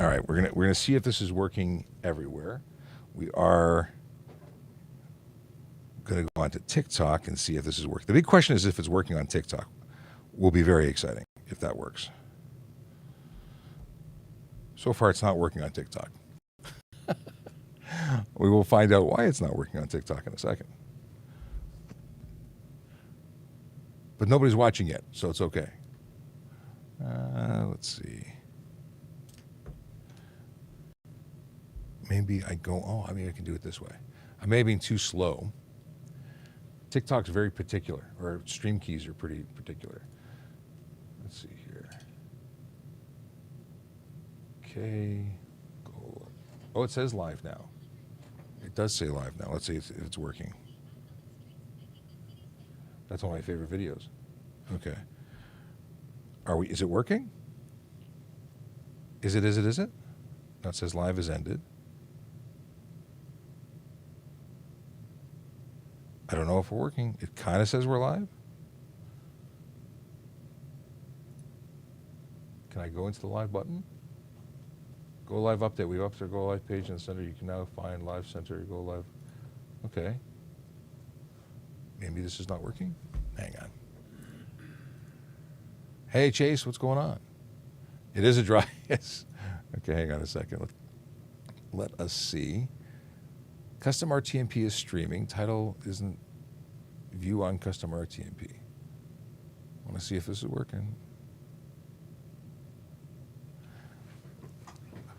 All right, we're gonna see if this is working everywhere. We are gonna go on to TikTok and see if this is working. The big question is if it's working on TikTok. Will be very exciting if that works. So far, it's not working on TikTok. We will find out why it's not working on TikTok in a second. But nobody's watching yet, so it's okay. Let's see. Maybe I go, I mean, I can do it this way. I may have been too slow. TikTok's very particular, or stream keys are pretty particular. Let's see here. Okay. Go. Oh, it says live now. It does say live now. Let's see if it's working. That's one of my favorite videos. Okay. Is it working? Is it? No, it says live is ended. I don't know if we're working. It kind of says we're live. Can I go into the live button? Go live update. We've upped our go live page in the center. You can now find live center. Go live. Okay. Maybe this is not working. Hang on. Hey, Chase, what's going on? It is a dry. Yes. Okay, hang on a second. Let us see. Custom RTMP is streaming. Title isn't view on custom RTMP. I want to see if this is working.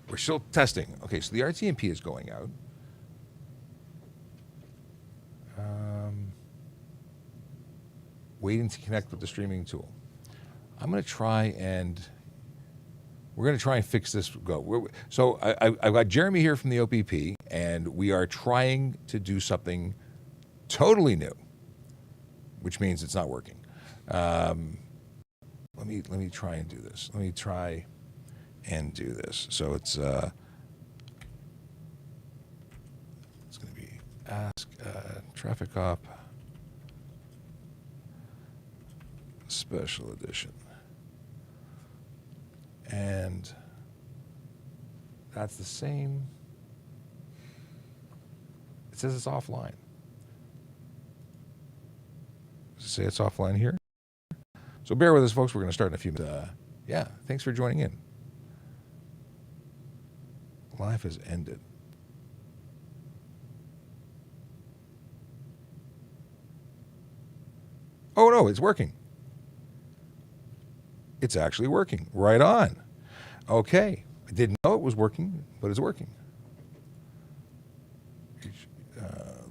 We're still testing. Okay, so the RTMP is going out. Waiting to connect with the streaming tool. I'm going to try and we're going to try and fix this. So I've got Jeremy here from the OPP, and we are trying to do something totally new, which means it's not working. Let me try and do this. Let me try and do this. So it's going to be ask traffic op special edition. And that's the same. It says it's offline. Does it say it's offline here? So bear with us, folks. We're going to start in a few minutes. Yeah, thanks for joining in. Live has ended. Oh, no, it's working. It's actually working. Right on. Okay. I didn't know it was working, but it's working.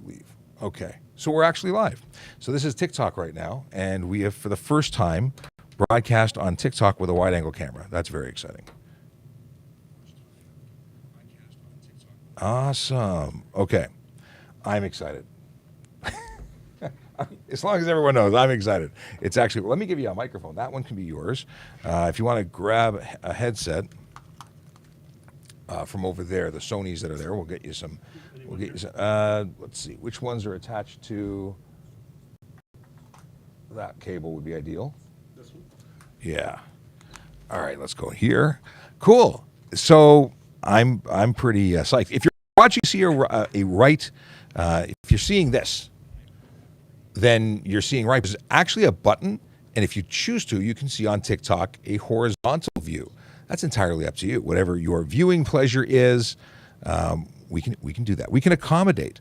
Leave. Okay. So we're actually live. So this is TikTok right now, and we have, for the first time, broadcast on TikTok with a wide-angle camera. That's very exciting. Awesome. Okay. I'm excited. As long as everyone knows, I'm excited. It's actually, let me give you a microphone. That one can be yours. If you want to grab a headset from over there, the Sonys that are there, we'll get you some. Let's see, which ones are attached to that cable would be ideal. This one? Yeah. All right, let's go here. Cool. So I'm pretty psyched. If you're watching, see a right, if you're seeing this, then you're seeing right. There's actually a button, and if you choose to, you can see on TikTok a horizontal view. That's entirely up to you. Whatever your viewing pleasure is, we can do that. We can accommodate.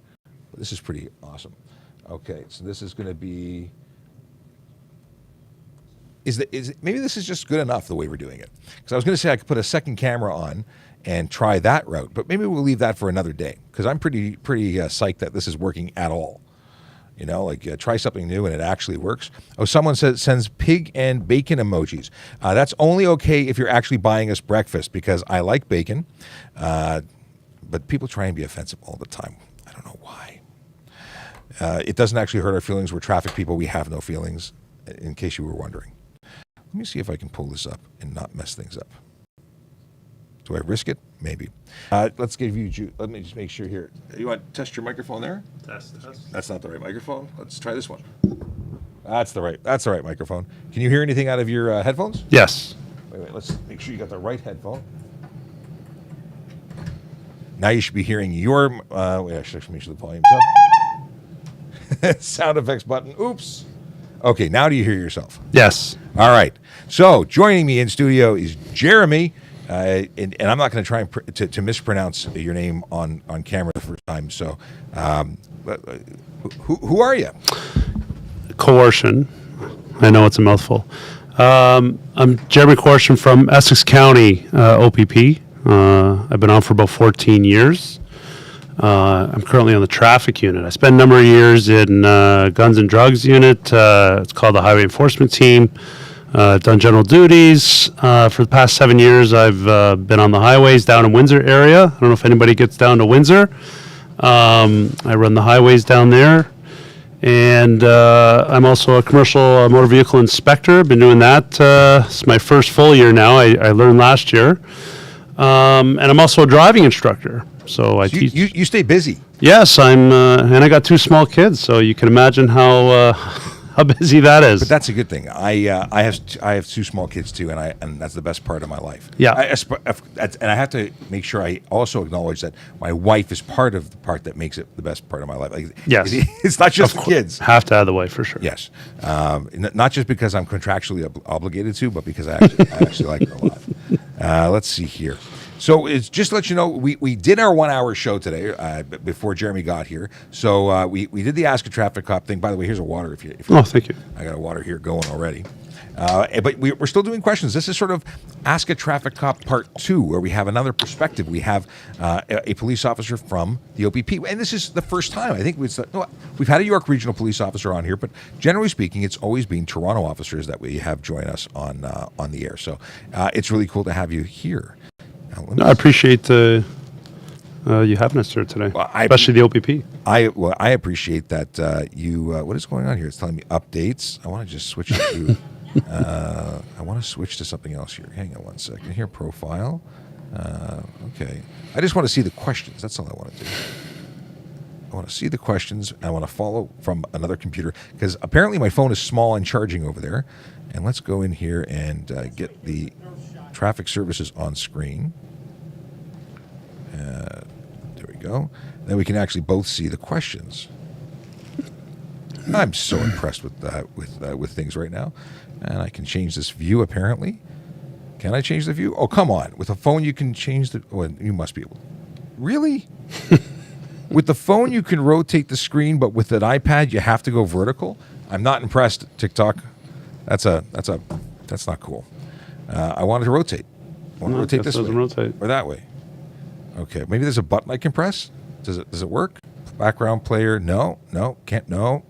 This is pretty awesome. Okay, so this is going to be. Maybe this is just good enough the way we're doing it? Because I was going to say I could put a second camera on and try that route, but maybe we'll leave that for another day. Because I'm pretty psyched that this is working at all. You know, like try something new and it actually works. Oh, someone sends pig and bacon emojis. That's only okay if you're actually buying us breakfast, because I like bacon. But people try and be offensive all the time. I don't know why. It doesn't actually hurt our feelings. We're traffic people. We have no feelings, in case you were wondering. Let me see if I can pull this up and not mess things up. Do I risk it? Maybe. Let's give you. Let me just make sure here. You want to test your microphone there? Test. That's not the right microphone. Let's try this one. That's the right microphone. Can you hear anything out of your headphones? Yes. Wait. Let's make sure you got the right headphone. Now you should be hearing your. Wait, I should make sure the volume's up. Sound effects button. Oops. Okay, now do you hear yourself? Yes. All right. So joining me in studio is Jeremy, and I'm not going to try to mispronounce your name on camera the first time. So, who are you? Kulwartian. I know it's a mouthful. I'm Jeremy Kulwartian from Essex County, OPP. I've been on for about 14 years. I'm currently on the traffic unit. I spent a number of years in guns and drugs unit. It's called the Highway Enforcement Team. I've done general duties. For the past 7 years, I've been on the highways down in Windsor area. I don't know if anybody gets down to Windsor. I run the highways down there. And I'm also a commercial motor vehicle inspector. Been doing that. It's my first full year now. I learned last year. And I'm also a driving instructor. So I teach. You stay busy. Yes, and I got 2 small kids, so you can imagine how busy that is. But that's a good thing. I have 2 small kids too, and that's the best part of my life. Yeah. And I have to make sure I also acknowledge that my wife is part of the part that makes it the best part of my life. Like, yes. It's not just the kids. Have to have the wife for sure. Yes. Not just because I'm contractually obligated to, but because I actually like her a lot. Let's see here. So it's just to let you know, we did our 1 hour show today before Jeremy got here. So we did the Ask a Traffic Cop thing. By the way, here's a water if you. Oh, thank you. I got a water here going already. But we're still doing questions. This is sort of Ask a Traffic Cop Part 2, where we have another perspective. We have a police officer from the OPP. And this is the first time. I think we've had a York Regional police officer on here, but generally speaking, it's always been Toronto officers that we have join us on the air. So it's really cool to have you here. I appreciate you having us here today, especially the OPP. I appreciate that you. What is going on here? It's telling me updates. I want to just switch to. I want to switch to something else here. Hang on one second. Here, profile. Okay. I just want to see the questions. That's all I want to do. I want to see the questions. I want to follow from another computer because apparently my phone is small and charging over there. And let's go in here and get the traffic services on screen. There we go. Then we can actually both see the questions. I'm so impressed with with things right now. And I can change this view apparently. Can I change the view? Oh, come on. With a phone you can change the... Oh, you must be able... Really? With the phone you can rotate the screen, but with an iPad you have to go vertical? I'm not impressed, TikTok. That's not cool. I wanted to rotate. I want to rotate this way rotate. or that way. Okay, maybe there's a button I can press. Does it work? Background player? No, can't. No,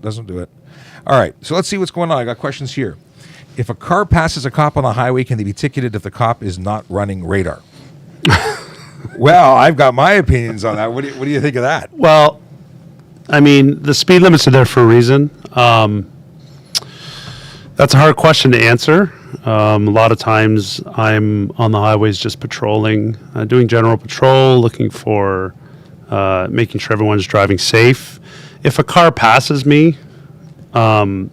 doesn't do it. All right, so let's see what's going on. I got questions here. If a car passes a cop on the highway, can they be ticketed if the cop is not running radar? Well, I've got my opinions on that. What do you think of that? Well, I mean, the speed limits are there for a reason. That's a hard question to answer. A lot of times I'm on the highways just patrolling, doing general patrol, looking for making sure everyone's driving safe. If a car passes me, am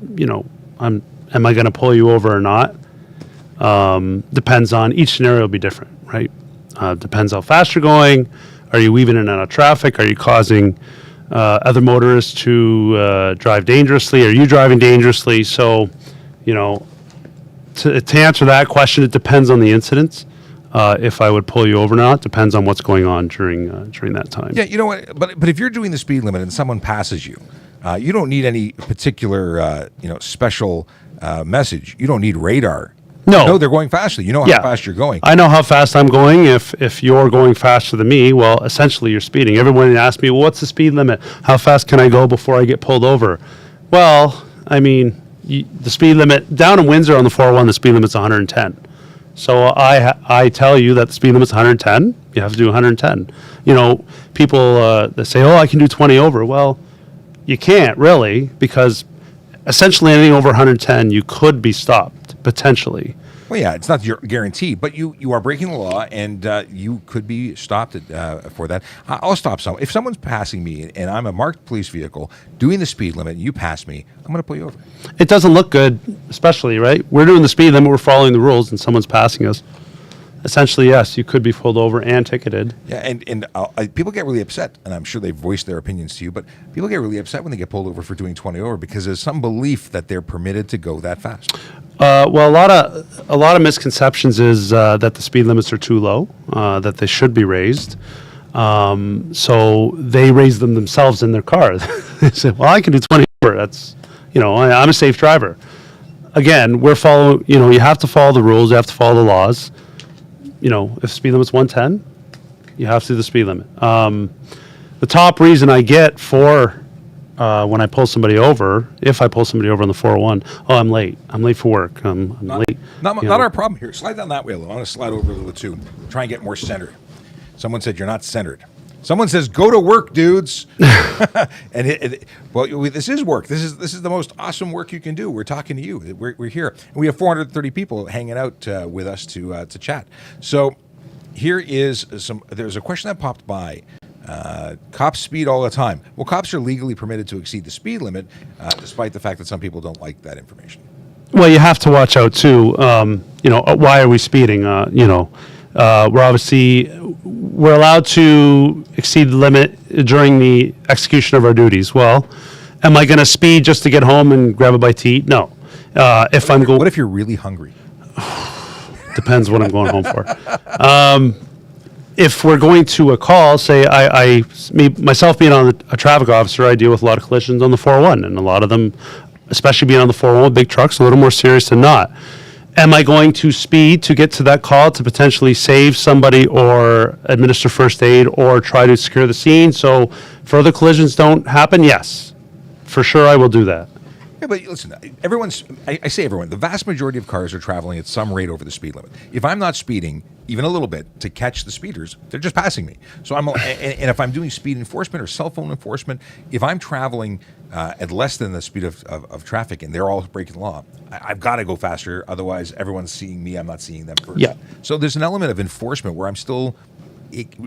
I going to pull you over or not? Depends on each scenario will be different, right? Depends how fast you're going. Are you weaving in and out of traffic? Are you causing other motorists to drive dangerously? Are you driving dangerously? So, to answer that question, it depends on the incidents. If I would pull you over or not, depends on what's going on during that time. Yeah, you know what? But if you're doing the speed limit and someone passes you, you don't need any particular special message. You don't need radar. No, they're going faster. You know how fast you're going. I know how fast I'm going. If you're going faster than me, well, essentially you're speeding. Everyone asks me, well, what's the speed limit? How fast can I go before I get pulled over? Well, I mean, the speed limit down in Windsor on the 401, the speed limit's 110. So I tell you that the speed limit's 110. You have to do 110. People that say, oh, I can do 20 over. Well, you can't really, because essentially anything over 110, you could be stopped potentially. Well, yeah, it's not your guarantee, but you are breaking the law, and you could be stopped for that. I'll stop someone. If someone's passing me, and I'm a marked police vehicle doing the speed limit, and you pass me, I'm going to pull you over. It doesn't look good, especially, right? We're doing the speed limit, we're following the rules, and someone's passing us. essentially, yes, you could be pulled over and ticketed. Yeah, and people get really upset, and I'm sure they've voiced their opinions to you, but people get really upset when they get pulled over for doing 20 over because there's some belief that they're permitted to go that fast. Well, a lot of misconceptions is that the speed limits are too low, that they should be raised. So they raise them themselves in their car. They say, "Well, I can do 20 over. That's, I'm a safe driver." Again, we're following. You have to follow the rules. You have to follow the laws. If speed limit's 110, you have to do the speed limit. The top reason I get for when I pull somebody over, if I pull somebody over on the 401, I'm late. I'm late for work. I'm late. Not our problem here. Slide down that way a little. I want to slide over a little too. Try and get more centered. Someone said you're not centered. Someone says go to work, dudes. And this is work. This is the most awesome work you can do. We're talking to you. We're here. And we have 430 people hanging out with us to chat. So here is there's a question that popped by. Cops speed all the time. Well, cops are legally permitted to exceed the speed limit, despite the fact that some people don't like that information. Well, you have to watch out too. Why are we speeding? We're allowed to exceed the limit during the execution of our duties. Well, am I going to speed just to get home and grab a bite to eat? No. What if you're really hungry? Depends what I'm going home for. If we're going to a call, say myself being a traffic officer, I deal with a lot of collisions on the 401, and a lot of them, especially being on the 401 with big trucks, a little more serious than not. Am I going to speed to get to that call to potentially save somebody or administer first aid or try to secure the scene so further collisions don't happen? Yes, for sure I will do that. Yeah, but listen, I say everyone, the vast majority of cars are traveling at some rate over the speed limit. If I'm not speeding, even a little bit, to catch the speeders, they're just passing me. So and if I'm doing speed enforcement or cell phone enforcement, if I'm traveling at less than the speed of traffic and they're all breaking the law, I've got to go faster. Otherwise, everyone's seeing me. I'm not seeing them first. Yeah. So there's an element of enforcement where I'm still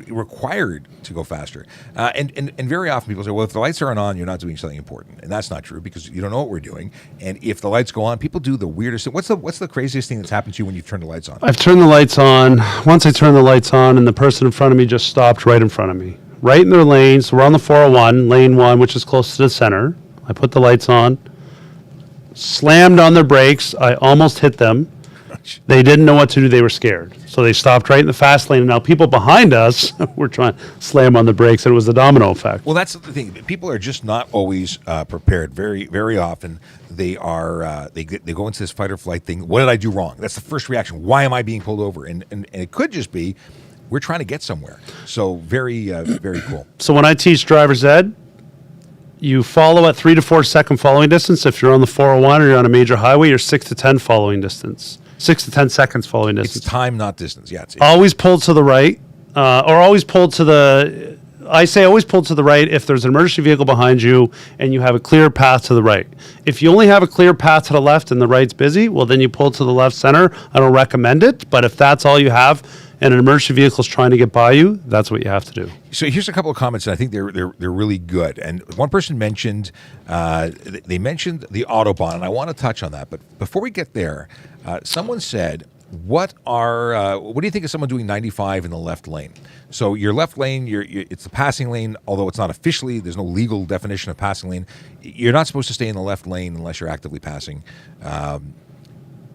required to go faster. And very often people say, well, if the lights aren't on, you're not doing something important. And that's not true because you don't know what we're doing. And if the lights go on, people do the weirdest thing. What's the craziest thing that's happened to you when you turn the lights on? I've turned the lights on. Once I turned the lights on and the person in front of me just stopped right in front of me. Right in their lane. So we're on the 401, lane 1, which is close to the center. I put the lights on, slammed on their brakes. I almost hit them. They didn't know what to do. They were scared. So they stopped right in the fast lane. And now people behind us were trying to slam on the brakes, and it was the domino effect. Well, that's the thing. People are just not always prepared. Very, very often they are. They go into this fight or flight thing. What did I do wrong? That's the first reaction. Why am I being pulled over? And it could just be we're trying to get somewhere. So very, very cool. So when I teach driver's ed, you follow at 3 to 4 second following distance. If you're on the 401 or you're on a major highway, you're 6 to 10 following distance. 6 to 10 seconds following distance. It's time, not distance. Yeah. Always pull to the right, or always pull to the. I say always pull to the right if there's an emergency vehicle behind you and you have a clear path to the right. If you only have a clear path to the left and the right's busy, well, then you pull to the left center. I don't recommend it, but if that's all you have and an emergency vehicle is trying to get by you, that's what you have to do. So here's a couple of comments, and I think they're really good. And one person mentioned they mentioned the Autobahn, and I want to touch on that. But before we get there, someone said, what do you think of someone doing 95 in the left lane? So your left lane, it's the passing lane, although it's not officially, there's no legal definition of passing lane. You're not supposed to stay in the left lane unless you're actively passing.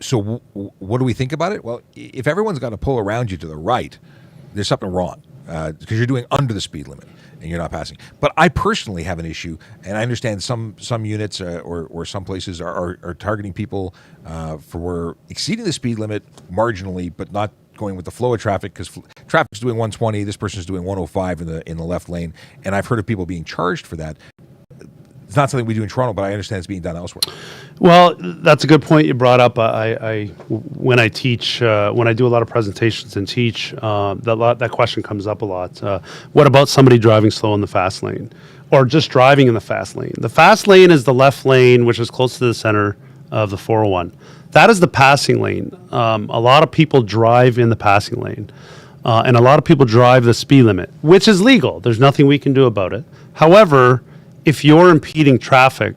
So what do we think about it? Well, if everyone's got to pull around you to the right, there's something wrong because you're doing under the speed limit and you're not passing. But I personally have an issue, and I understand some units or some places are targeting people for exceeding the speed limit marginally, but not going with the flow of traffic because traffic's doing 120, this person's doing 105 in the left lane, and I've heard of people being charged for that. It's not something we do in Toronto, but I understand it's being done elsewhere. Well, that's a good point you brought up. When I teach, when I do a lot of presentations and teach, that question comes up a lot. What about somebody driving slow in the fast lane, or just driving in the fast lane? The fast lane is the left lane, which is close to the center of the 401. That is the passing lane. A lot of people drive in the passing lane, and a lot of people drive the speed limit, which is legal. There's nothing we can do about it. However, if you're impeding traffic,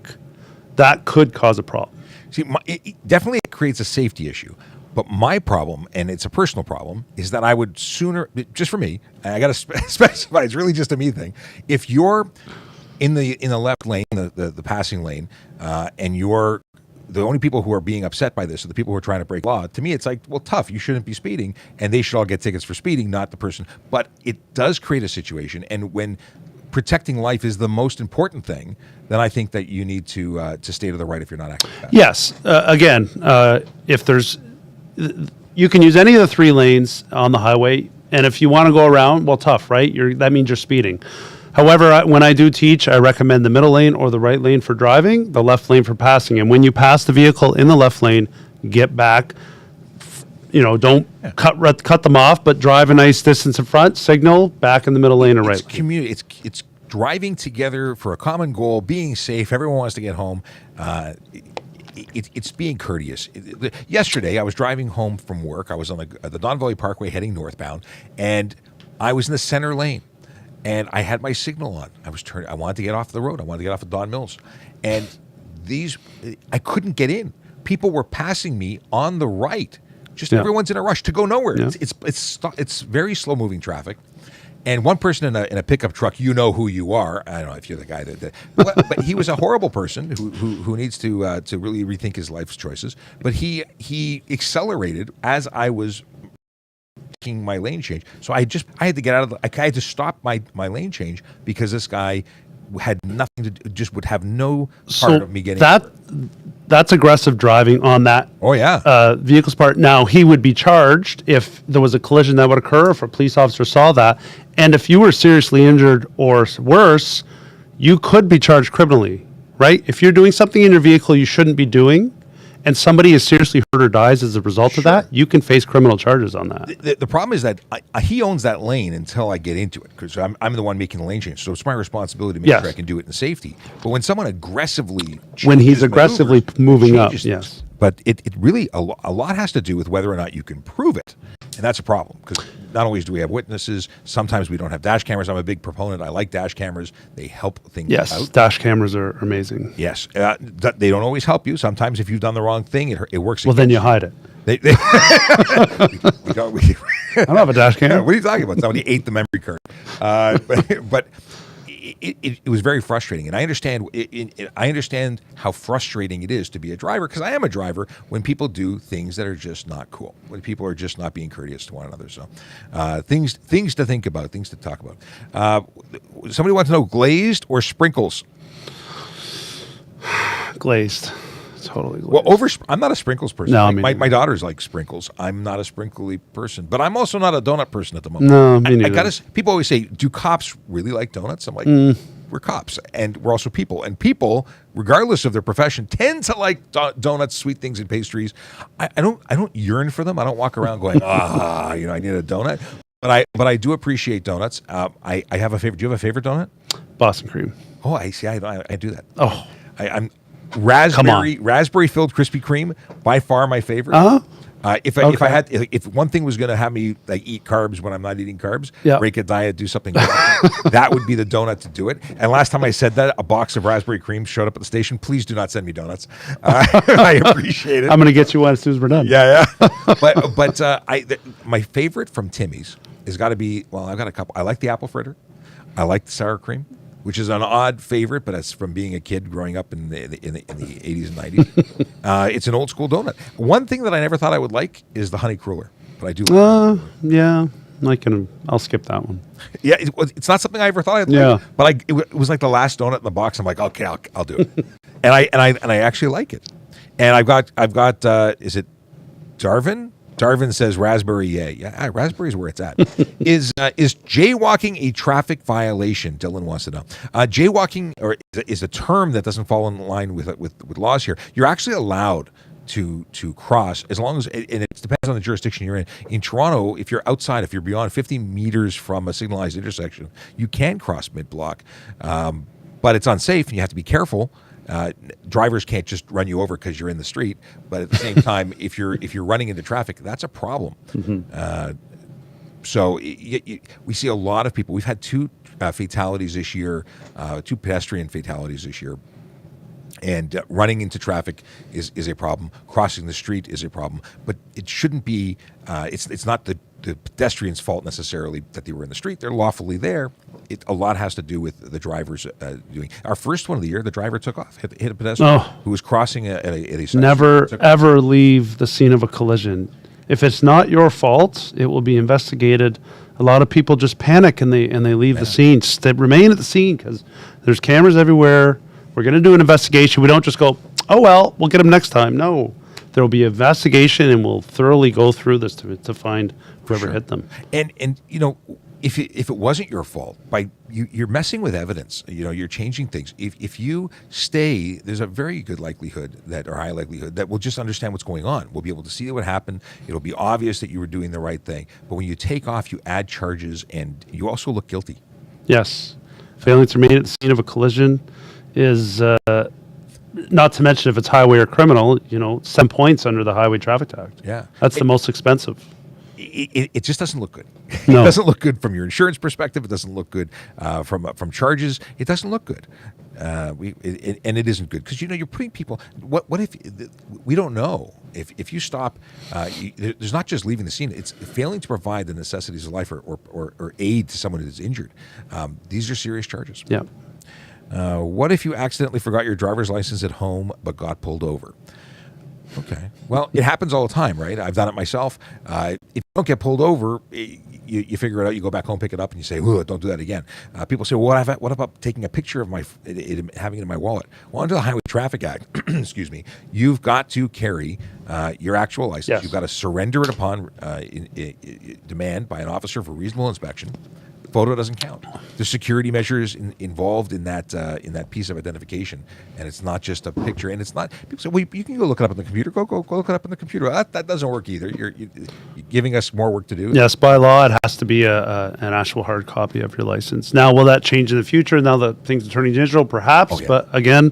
that could cause a problem. See, it definitely creates a safety issue, But my problem, and it's a personal problem, is that I would sooner, just for me, and I got to specify, it's really just a me thing. If you're in the left lane, the passing lane, and you're the only people who are being upset by this are the people who are trying to break law. To me, it's like, well, tough. You shouldn't be speeding, and they should all get tickets for speeding, not the person. But it does create a situation, and when protecting life is the most important thing, then I think that you need to stay to the right if you're not acting fast. Yes. Again, if there's, you can use any of the 3 lanes on the highway, and if you want to go around, well, tough, right? That means you're speeding. However, when I do teach, I recommend the middle lane or the right lane for driving, the left lane for passing. And when you pass the vehicle in the left lane, get back. Don't cut them off, but drive a nice distance in front, signal, back in the middle lane or right. It's driving together for a common goal, being safe. Everyone wants to get home. It's being courteous. Yesterday, I was driving home from work. I was on the Don Valley Parkway heading northbound, and I was in the center lane. And I had my signal on. I wanted to get off the road. I wanted to get off of Don Mills. And I couldn't get in. People were passing me on the right. Everyone's in a rush to go nowhere. Yeah. It's very slow moving traffic. And one person in a pickup truck, you know who you are. I don't know if you're the guy but he was a horrible person who needs to really rethink his life's choices. But he accelerated as I was making my lane change. So I had to get out of I had to stop my lane change because this guy had nothing to do, just would have no part of me getting that's aggressive driving on that vehicle's part. Now, he would be charged if there was a collision that would occur, if a police officer saw that. And if you were seriously injured or worse, you could be charged criminally, right? If you're doing something in your vehicle you shouldn't be doing, and somebody is seriously hurt or dies as a result of that, you can face criminal charges on that. The problem is that he owns that lane until I get into it, because I'm the one making the lane change. So it's my responsibility to make sure I can do it in safety. But when someone aggressively moving up, yes. But it really, a lot has to do with whether or not you can prove it. And that's a problem, because not only do we have witnesses, sometimes we don't have dash cameras. I'm a big proponent. I like dash cameers. They help things out. Yes, dash cameras are amazing. Yes. They don't always help you. Sometimes if you've done the wrong thing, it works. Well, then you hide it. I don't have a dash cam. What are you talking about? Somebody ate the memory card. But it was very frustrating, and I understand how frustrating it is to be a driver, because I am a driver, when people do things that are just not cool, when people are just not being courteous to one another. So things to think about, things to talk about. Somebody wants to know, glazed or sprinkles? Glazed. Totally glazed. Well, I'm not a sprinkles person. No, my daughters like sprinkles. I'm not a sprinkly person, but I'm also not a donut person at the moment. No, me neither. People always say, do cops really like donuts? I'm like, we're cops, and we're also people. And people, regardless of their profession, tend to like donuts, sweet things, and pastries. I don't yearn for them. I don't walk around going, I need a donut. But I do appreciate donuts. I have a favorite. Do you have a favorite donut? Boston cream. Oh, I see. I do that. Oh, I'm raspberry filled Krispy Kreme, by far my favorite. If one thing was going to have me like eat carbs when I'm not eating carbs, break a diet, do something, that would be the donut to do it. And last time I said that, a box of raspberry cream showed up at the station. Please do not send me donuts. I appreciate it. I'm going to get you one as soon as we're done. Yeah. But my favorite from Timmy's has got to be, I've got a couple. I like the apple fritter. I like the sour cream, which is an odd favorite, but it's from being a kid growing up in the 80s and 90s. It's an old school donut. One thing that I never thought I would like is the honey cruller, but I do. Yeah, I'll skip that one. Yeah, it's not something I ever thought I'd like, but it was like the last donut in the box. I'm like, okay, I'll do it, and I actually like it. And I've got is it Darvin? Darvin says raspberry, yeah. Raspberry is where it's at. Is jaywalking a traffic violation? Dylan wants to know. Jaywalking is a term that doesn't fall in line with laws here. You're actually allowed to cross, as long as, and it depends on the jurisdiction you're in. In Toronto, if you're outside, if you're beyond 50 meters from a signalized intersection, you can cross mid-block, but it's unsafe and you have to be careful. Drivers can't just run you over because you're in the street, but at the same time, if you're running into traffic, that's a problem. So we see a lot of people. We've had two fatalities this year, two pedestrian fatalities this year, And running into traffic is a problem. Crossing the street is a problem. But it shouldn't be. It's not the pedestrian's fault necessarily that they were in the street. They're lawfully there. A lot has to do with the drivers doing. Our first one of the year, the driver took off, hit a pedestrian who was crossing at a side Never street. ever leave the scene of a collision. If it's not your fault, it will be investigated. A lot of people just panic and they leave the scene. Remain at the scene because there's cameras everywhere. We're going to do an investigation. We don't just go, oh, well, we'll get them next time. No, there will be an investigation, and we'll thoroughly go through this to find whoever hit them. And if it wasn't your fault, you're messing with evidence. You're changing things. If you stay, there's a very good likelihood or high likelihood that we'll just understand what's going on. We'll be able to see what happened. It'll be obvious that you were doing the right thing. But when you take off, you add charges, and you also look guilty. Yes, failing to remain at the scene of a collision is, not to mention if it's highway or criminal, 7 points under the Highway Traffic Act. Yeah. That's the most expensive. It just doesn't look good. No. It doesn't look good from your insurance perspective. It doesn't look good from charges. It doesn't look good. And it isn't good because you're putting people. What if we don't know if you stop? There's not just leaving the scene. It's failing to provide the necessities of life or aid to someone who's injured. These are serious charges. Yeah. What if you accidentally forgot your driver's license at home but got pulled over? Okay. Well, it happens all the time, right? I've done it myself. If you don't get pulled over, you figure it out. You go back home, pick it up, and you say, "Ooh, don't do that again." People say, "Well, what about taking a picture of having it in my wallet?" Well, under the Highway Traffic Act, excuse me, you've got to carry your actual license. Yes. You've got to surrender it upon demand by an officer for reasonable inspection. Photo doesn't count. There's security measures involved in that piece of identification, and it's not just a picture. And it's not. People say, "Well, you can go look it up on the computer." Go look it up on the computer. That doesn't work either. You're giving us more work to do. Yes, by law, it has to be an actual hard copy of your license. Now, will that change in the future? Now that things are turning digital, perhaps. Oh, yeah. But again,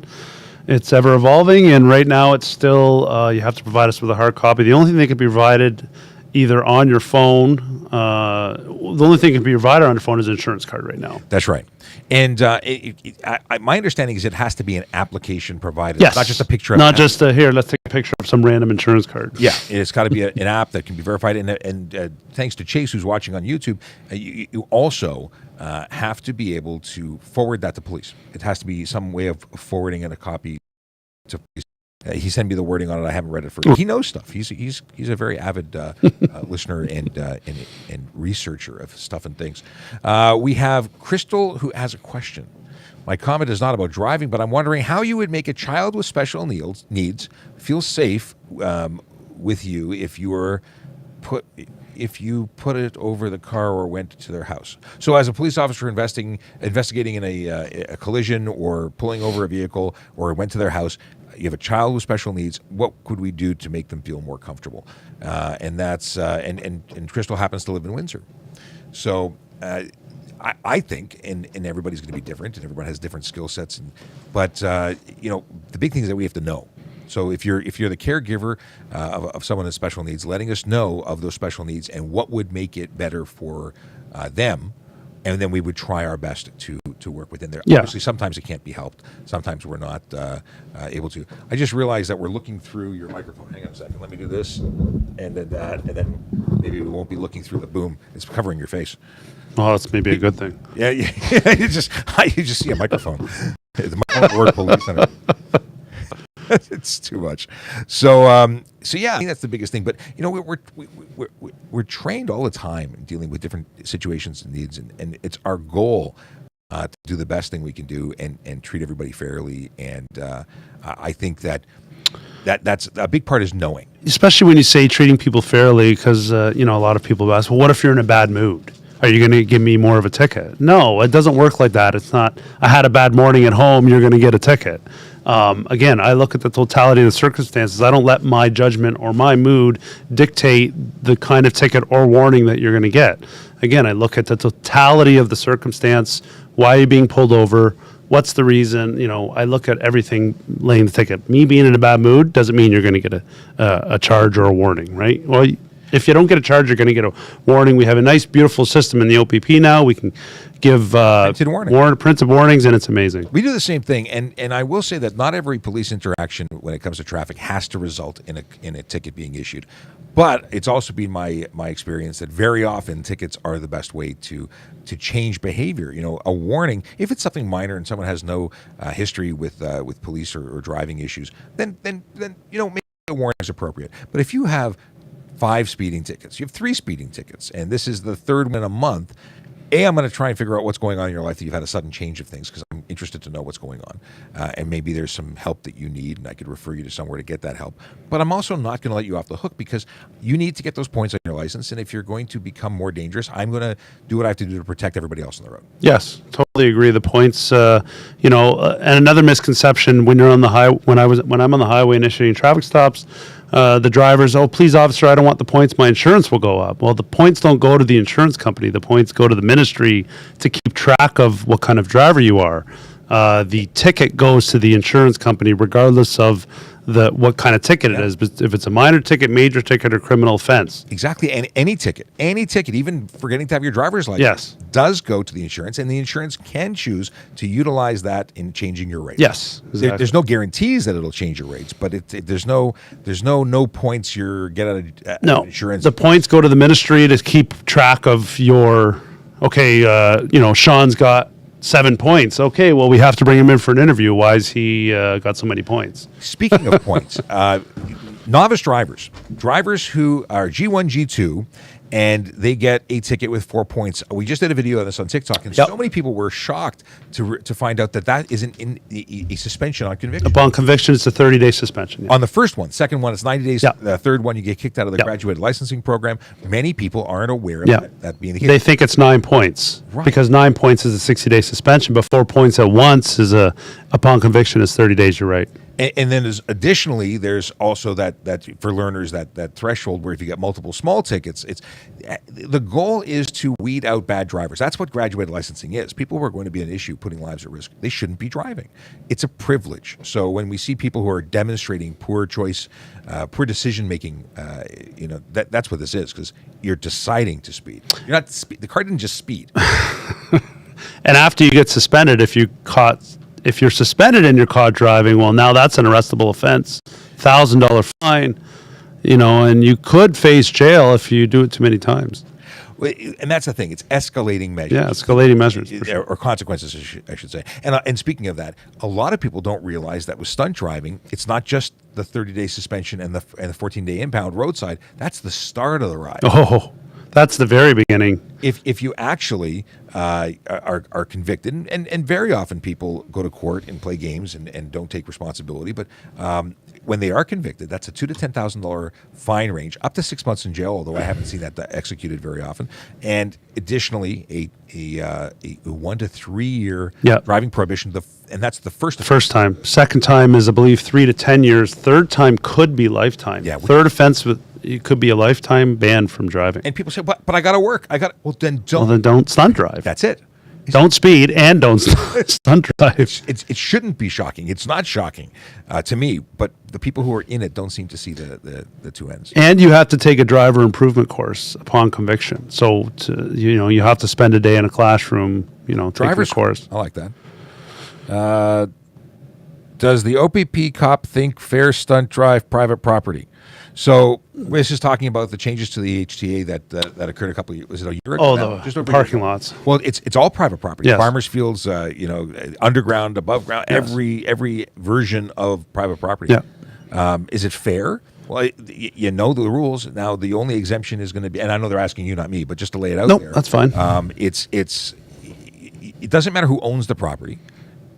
it's ever evolving, and right now, it's still you have to provide us with a hard copy. The only thing that can be provided either on your phone. The only thing that can be provided on your phone is an insurance card right now. That's right. And my understanding is it has to be an application provided. Yes. Not just a picture of Not just here, let's take a picture of some random insurance card. Yeah, it's got to be an app that can be verified. And thanks to Chase, who's watching on YouTube, you also have to be able to forward that to police. It has to be some way of forwarding a copy to police. He sent me the wording on it. I haven't read it for. He knows stuff. He's a very avid listener and researcher of stuff and things. We have Crystal who has a question. My comment is not about driving, but I'm wondering how you would make a child with special needs feel safe with you if you put it over the car or went to their house. So as a police officer investigating in a collision or pulling over a vehicle or went to their house, you have a child with special needs, what could we do to make them feel more comfortable? And that's and Crystal happens to live in Windsor. So I think, and everybody's going to be different, and everyone has different skill sets, but the big thing is that we have to know. So if you're the caregiver of someone with special needs, letting us know of those special needs and what would make it better for them, and then we would try our best to work within there. Yeah. Obviously, sometimes it can't be helped. Sometimes we're not able to. I just realized that we're looking through your microphone. Hang on a second. Let me do this, and then that, and then maybe we won't be looking through the boom. It's covering your face. Oh, that's maybe a good thing. Yeah. you just see a microphone. The microphone word police in it. It's too much. So yeah, I think that's the biggest thing. But we're trained all the time in dealing with different situations and needs, and it's our goal to do the best thing we can do and treat everybody fairly. And I think that's a big part is knowing. Especially when you say treating people fairly, because a lot of people ask, well, what if you're in a bad mood? Are you going to give me more of a ticket? No, it doesn't work like that. It's not, I had a bad morning at home, you're going to get a ticket. Again, I look at the totality of the circumstances. I don't let my judgment or my mood dictate the kind of ticket or warning that you're going to get. Again, I look at the totality of the circumstance. Why are you being pulled over? What's the reason? I look at everything laying the ticket. Me being in a bad mood doesn't mean you're going to get a charge or a warning, right? Well, If you don't get a charge, you're going to get a warning. We have a nice, beautiful system in the OPP now. We can give Printed warning. printed warnings, and it's amazing. We do the same thing, and I will say that not every police interaction when it comes to traffic has to result in a ticket being issued. But it's also been my experience that very often tickets are the best way to change behavior. You know, a warning, if it's something minor and someone has no history with police or driving issues, then you know, maybe a warning is appropriate. But if you have 5 speeding tickets, you have 3 speeding tickets, and this is the third one in a month, I'm going to try and figure out what's going on in your life that you've had a sudden change of things, because I'm interested to know what's going on. And maybe there's some help that you need, and I could refer you to somewhere to get that help. But I'm also not going to let you off the hook, because you need to get those points on your license. And if you're going to become more dangerous, I'm going to do what I have to do to protect everybody else on the road. Yes, totally agree. The points, and another misconception when you're on the when I'm on the highway initiating traffic stops, the drivers, oh, please, officer, I don't want the points. My insurance will go up. Well, the points don't go to the insurance company. The points go to the ministry to keep track of what kind of driver you are. The ticket goes to the insurance company regardless of what kind of ticket it is. But if it's a minor ticket, major ticket, or criminal offense. Exactly. And any ticket, even forgetting to have your driver's license, does go to the insurance, and the insurance can choose to utilize that in changing your rates. Yes. Exactly. There's no guarantees that it'll change your rates, but there's no points you get out of insurance. The points go to the ministry to keep track of your, Sean's got 7 points. Okay, well, we have to bring him in for an interview. Why has he got so many points? Speaking of points, novice drivers who are G1, G2, and they get a ticket with 4 points. We just did a video of this on TikTok, and so many people were shocked to find out that isn't in a suspension on conviction. Upon conviction, it's a 30-day suspension. On the first one. Second one, it's 90 days. The third one, you get kicked out of the graduated licensing program. Many people aren't aware of that being the case. They think it's 9 points because 9 points is a 60-day suspension, but 4 points at once is upon conviction is 30 days. You're right. And then there's also that for learners that threshold where if you get multiple small tickets, the goal is to weed out bad drivers. That's what graduated licensing is. People who are going to be an issue, putting lives at risk, they shouldn't be driving. It's a privilege. So when we see people who are demonstrating poor choice, poor decision making, that's what this is, because you're deciding to speed. You're not the car didn't just speed. And after you get suspended, if you're suspended and you're caught driving, well, now that's an arrestable offense, $1,000 fine, and you could face jail if you do it too many times. And that's the thing; it's escalating measures. Yeah, escalating measures or consequences, I should say. And speaking of that, a lot of people don't realize that with stunt driving, it's not just the 30-day suspension and the 14-day impound roadside. That's the start of the ride. Oh. That's the very beginning. If you actually are convicted, and very often people go to court and play games and don't take responsibility, but when they are convicted, that's a $2,000 to $10,000 fine range, up to 6 months in jail, although I haven't seen that executed very often. And additionally, a 1 to 3 year driving prohibition, and that's the first offense. First time. Second time is, I believe, 3 to 10 years. Third time could be lifetime. Yeah, third offense it could be a lifetime ban from driving. And people say, but I got to work. Well, then don't stunt drive. That's it. Don't speed and don't stunt drive. It shouldn't be shocking. It's not shocking to me, but the people who are in it don't seem to see the two ends. And you have to take a driver improvement course upon conviction. So you have to spend a day in a classroom. Driver's course. I like that. Does the OPP cop think fair stunt drive private property? So this is talking about the changes to the HTA that occurred a couple of years. Was it a year ago? Oh, the parking lots. Well, it's all private property. Yes. Farmers fields, underground, above ground, Yes. every version of private property. Yeah. Is it fair? Well, you know the rules. Now the only exemption is going to be, and I know they're asking you, not me, but just to lay it out there. Nope, that's fine. It doesn't matter who owns the property.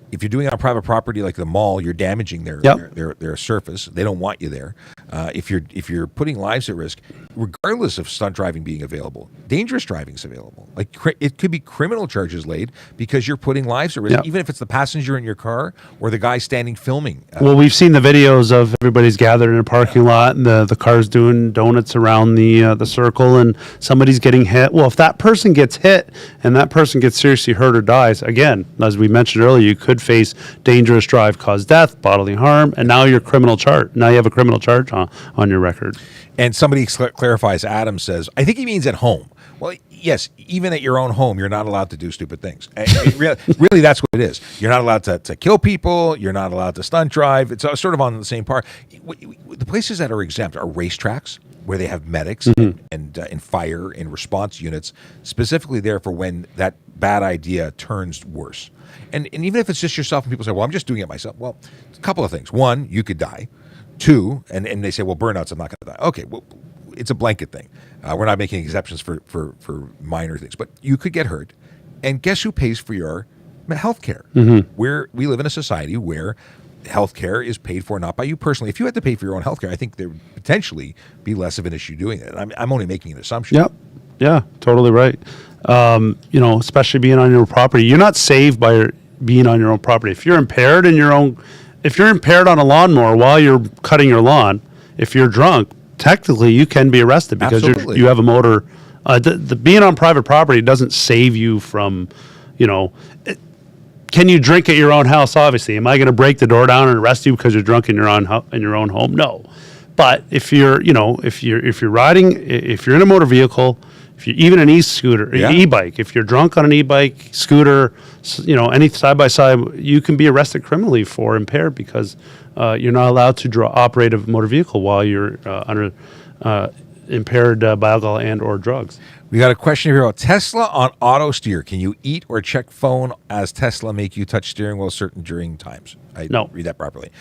If you're doing it on private property like the mall, you're damaging their surface. They don't want you there. If you're putting lives at risk, regardless of stunt driving being available, dangerous driving is available. Like it could be criminal charges laid because you're putting lives at risk, even if it's the passenger in your car or the guy standing filming. Well, we've seen the videos of everybody's gathered in a parking lot and the car's doing donuts around the circle and somebody's getting hit. Well, if that person gets hit and that person gets seriously hurt or dies, again, as we mentioned earlier, you could face dangerous drive, cause death, bodily harm, and now you're criminal charge. Now you have a criminal charge on on your record. And somebody clarifies, Adam says, I think he means at home. Well, yes, even at your own home, you're not allowed to do stupid things. Really, that's what it is. You're not allowed to kill people. You're not allowed to stunt drive. It's sort of on the same par. The places that are exempt are racetracks, where they have medics and fire and response units specifically there for when that bad idea turns worse. And even if it's just yourself and people say, well, I'm just doing it myself. Well, a couple of things. One, you could die. Two, and they say, well, burnouts, I'm not going to die. Okay, well, it's a blanket thing. We're not making exceptions for minor things. But you could get hurt. And guess who pays for your health care? We live in a society where health care is paid for not by you personally. If you had to pay for your own health care, I think there would potentially be less of an issue doing it. I'm only making an assumption. Yep. Yeah, totally right. Especially being on your property. You're not saved by being on your own property. If you're impaired if you're impaired on a lawnmower while you're cutting your lawn, if you're drunk, technically you can be arrested because you have a motor. Being on private property doesn't save you from, can you drink at your own house? Obviously, am I going to break the door down and arrest you because you're drunk in your own home? No. But if you're riding, if you're in a motor vehicle, if you're even an e-scooter, e-bike, if you're drunk on an e-bike, scooter, any side-by-side, you can be arrested criminally for impaired because you're not allowed to operate a motor vehicle while you're under impaired by alcohol and or drugs. We got a question here about Tesla on auto steer. Can you eat or check phone as Tesla make you touch steering wheel certain during times? I no. Read that properly.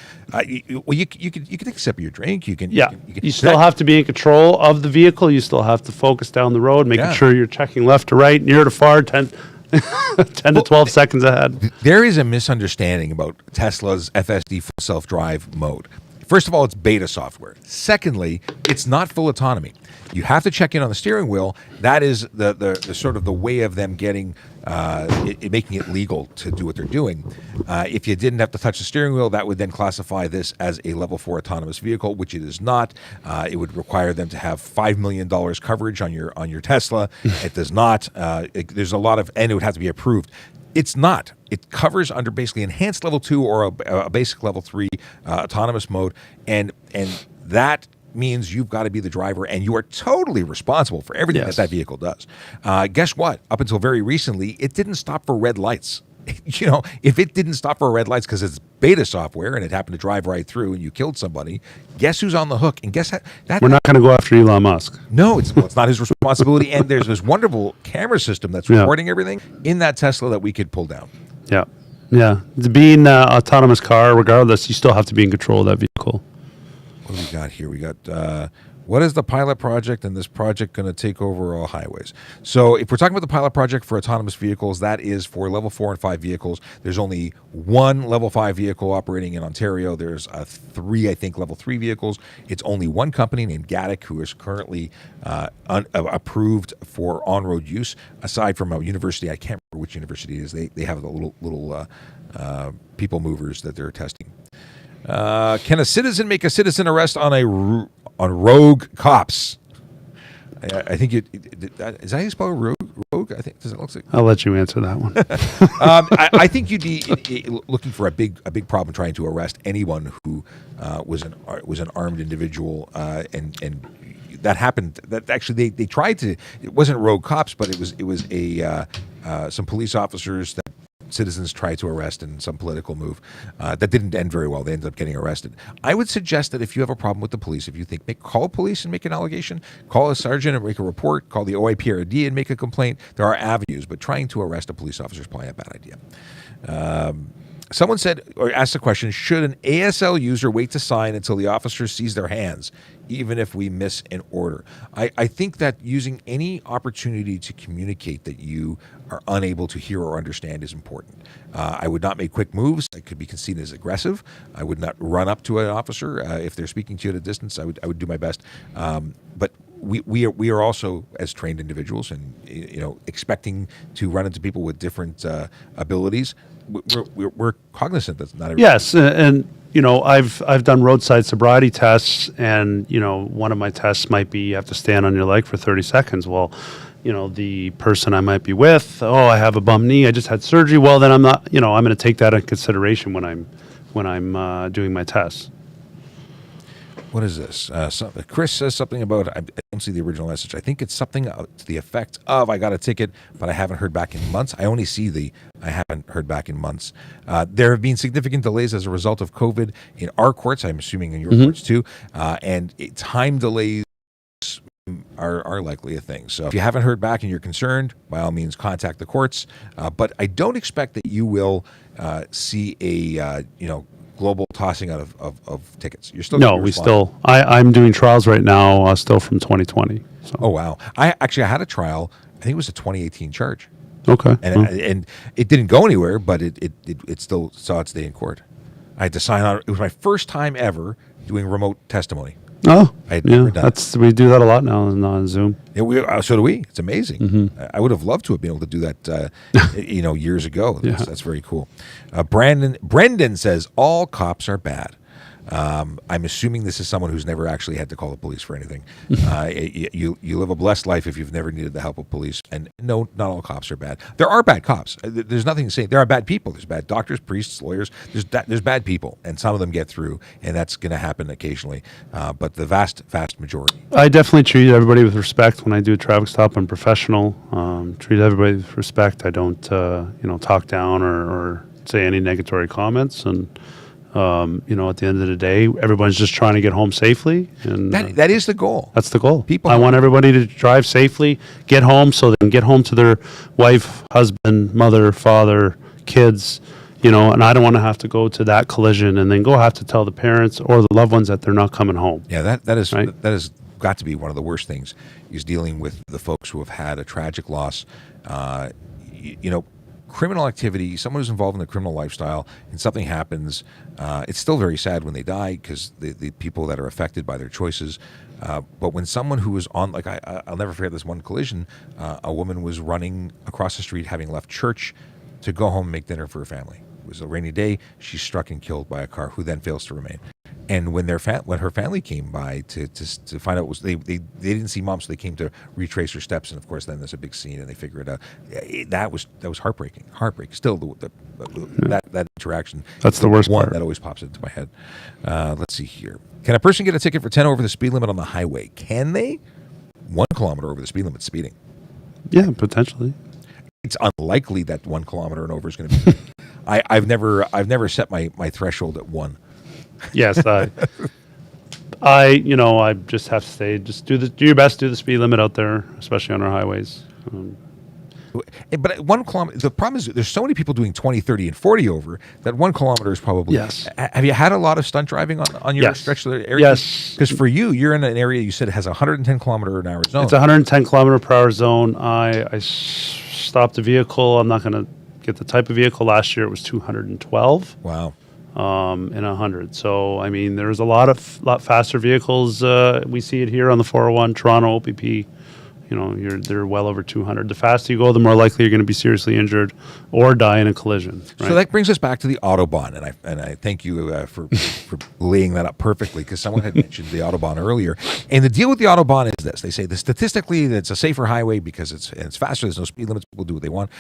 You can take a sip of your drink. You still have to be in control of the vehicle. You still have to focus down the road, making sure you're checking left to right, near to far, 10 to 12 seconds ahead. There is a misunderstanding about Tesla's FSD full self-drive mode. First of all, it's beta software. Secondly, it's not full autonomy. You have to check in on the steering wheel. That is the sort of the way of them getting making it legal to do what they're doing. If you didn't have to touch the steering wheel, that would then classify this as a level 4 autonomous vehicle, which it is not. It would require them to have $5 million coverage on your Tesla. It does not. There's a lot of, and it would have to be approved. It's not. It covers under basically enhanced level 2 or a basic level 3 autonomous mode, and that means you've got to be the driver, and you are totally responsible for everything that vehicle does. Guess what? Up until very recently, it didn't stop for red lights. If it didn't stop for red lights because it's beta software and it happened to drive right through and you killed somebody, guess who's on the hook? And guess that we're not going to go after Elon Musk. No, it's not his responsibility. And there's this wonderful camera system that's recording everything in that Tesla that we could pull down. Yeah. Being an autonomous car, regardless, you still have to be in control of that vehicle. What do we got here? We got what is the pilot project, and this project going to take over all highways? So if we're talking about the pilot project for autonomous vehicles, that is for level 4 and 5 vehicles. There's only one level 5 vehicle operating in Ontario. There's 3, I think, level 3 vehicles. It's only one company named Gatic who is currently approved for on-road use, aside from a university. I can't remember which university it is. They have the little people movers that they're testing. Can a citizen make a citizen arrest on rogue cops? I think is that how you spell rogue? I think, does it look like? I'll let you answer that one. I think you'd be looking for a big problem trying to arrest anyone who was an armed individual, and that happened. That actually they tried to. It wasn't rogue cops, but it was some police officers that citizens tried to arrest in some political move that didn't end very well. They ended up getting arrested. I would suggest that if you have a problem with the police, if you think, call police and make an allegation, call a sergeant and make a report, call the OIPRD and make a complaint. There are avenues, but trying to arrest a police officer is probably a bad idea. Someone said, or asked the question, should an ASL user wait to sign until the officer sees their hands, even if we miss an order? I think that using any opportunity to communicate that you are unable to hear or understand is important. I would not make quick moves. It could be seen as aggressive. I would not run up to an officer. If they're speaking to you at a distance, I would do my best. But we are also, as trained individuals, and expecting to run into people with different abilities. We're cognizant that not everybody. Yes, and I've done roadside sobriety tests, and one of my tests might be you have to stand on your leg for 30 seconds. Well, the person I might be with, I have a bum knee, I just had surgery. Well, then I'm not, I'm going to take that into consideration when I'm doing my tests. What is this? Chris says something about, I don't see the original message. I think it's something to the effect of, I got a ticket, but I haven't heard back in months. I only see I haven't heard back in months. There have been significant delays as a result of COVID in our courts, I'm assuming in your courts too, and time delays are likely a thing. So if you haven't heard back and you're concerned, by all means contact the courts. But I don't expect that you will see a global tossing out of tickets. You're still I'm doing trials right now, still from 2020. So. Oh wow! I had a trial. I think it was a 2018 charge. Okay, and it didn't go anywhere, but it still saw its day in court. I had to sign on. It was my first time ever doing remote testimony. Oh, I had never done it. We do that a lot now on Zoom. Yeah, so do we. It's amazing. I would have loved to have been able to do that, years ago. That's very cool. Brendan says all cops are bad. I'm assuming this is someone who's never actually had to call the police for anything. You live a blessed life if you've never needed the help of police. And no, not all cops are bad. There are bad cops. There's nothing to say. There are bad people. There's bad doctors, priests, lawyers. There's bad people, and some of them get through, and that's going to happen occasionally. But the vast majority. I definitely treat everybody with respect when I do a traffic stop. I'm professional. Treat everybody with respect. I don't, talk down or say any negatory comments. And at the end of the day, everyone's just trying to get home safely, and that is the goal. That's the goal. I want everybody to drive safely, get home, so they can get home to their wife, husband, mother, father, kids. And I don't want to have to go to that collision and then have to tell the parents or the loved ones that they're not coming home. Yeah, that is right? That has got to be one of the worst things, is dealing with the folks who have had a tragic loss. Criminal activity, someone who's involved in the criminal lifestyle, and something happens, it's still very sad when they die, because the people that are affected by their choices. But when someone who was on, I'll never forget this one collision, a woman was running across the street, having left church to go home and make dinner for her family. It was a rainy day. She's struck and killed by a car, who then fails to remain. And when her family came by to find out, they didn't see mom, so they came to retrace her steps, and of course then there's a big scene and they figure it out. That was heartbreaking. Still, that interaction. That's the worst one part. That always pops into my head. Let's see here. Can a person get a ticket for 10 over the speed limit on the highway? Can they? 1 kilometer over the speed limit speeding. Yeah, potentially. It's unlikely that 1 kilometer and over is going to be. I've never set my threshold at 1. Yes, I just have to say, just do your best, do the speed limit out there, especially on our highways. But 1 kilometer, the problem is there's so many people doing 20, 30, and 40 over that 1 kilometer is probably. Yes. Have you had a lot of stunt driving on your stretch of the area? Yes. Because for you're in an area you said has a 110 kilometer an hour zone. It's a 110 kilometer per hour zone. I stopped a vehicle. I'm not going to get the type of vehicle. Last year it was 212. Wow. In 100. So, I mean, there's a lot faster vehicles. We see it here on the 401, Toronto, OPP. They're well over 200. The faster you go, the more likely you're going to be seriously injured or die in a collision. Right? So that brings us back to the Autobahn, and I thank you for laying that up perfectly, because someone had mentioned the Autobahn earlier. And the deal with the Autobahn is this: they say that statistically it's a safer highway because it's faster. There's no speed limits. People do what they want.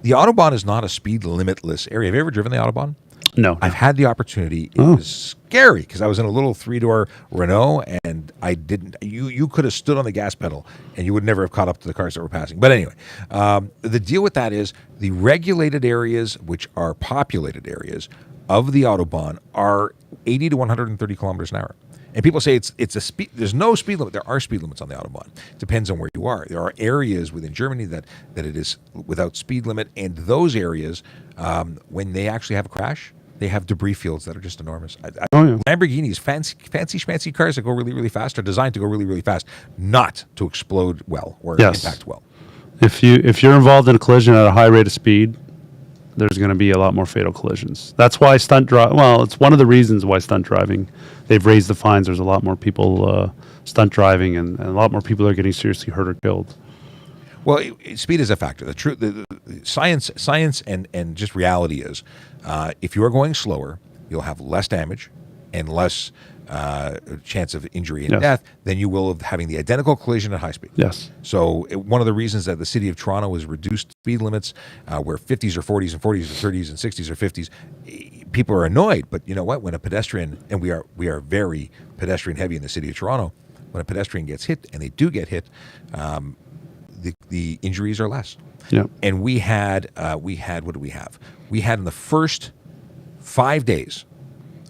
The Autobahn is not a speed limitless area. Have you ever driven the Autobahn? No. I've had the opportunity. It was scary because I was in a little 3-door Renault, and I didn't. You could have stood on the gas pedal, and you would never have caught up to the cars that were passing. But anyway, the deal with that is the regulated areas, which are populated areas of the Autobahn, are 80 to 130 kilometers an hour. And people say it's a speed. There's no speed limit. There are speed limits on the Autobahn. It depends on where you are. There are areas within Germany that it is without speed limit, and those areas, when they actually have a crash, they have debris fields that are just enormous. Lamborghinis, fancy schmancy cars that go really, really fast, are designed to go really, really fast, not to explode well or impact well. If you're involved in a collision at a high rate of speed, there's going to be a lot more fatal collisions. That's why it's one of the reasons why stunt driving, they've raised the fines. There's a lot more people stunt driving, and a lot more people are getting seriously hurt or killed. Well, speed is a factor. The science and just reality is, if you are going slower, you'll have less damage and less chance of injury and death than you will of having the identical collision at high speed. Yes. So one of the reasons that the city of Toronto has reduced speed limits, where 50s are 40s and 40s are 30s and 60s are 50s, people are annoyed, but you know what? When a pedestrian, and we are very pedestrian heavy in the city of Toronto, when a pedestrian gets hit, and they do get hit, the injuries are less. Yeah. And we had what do we have? We had in the first 5 days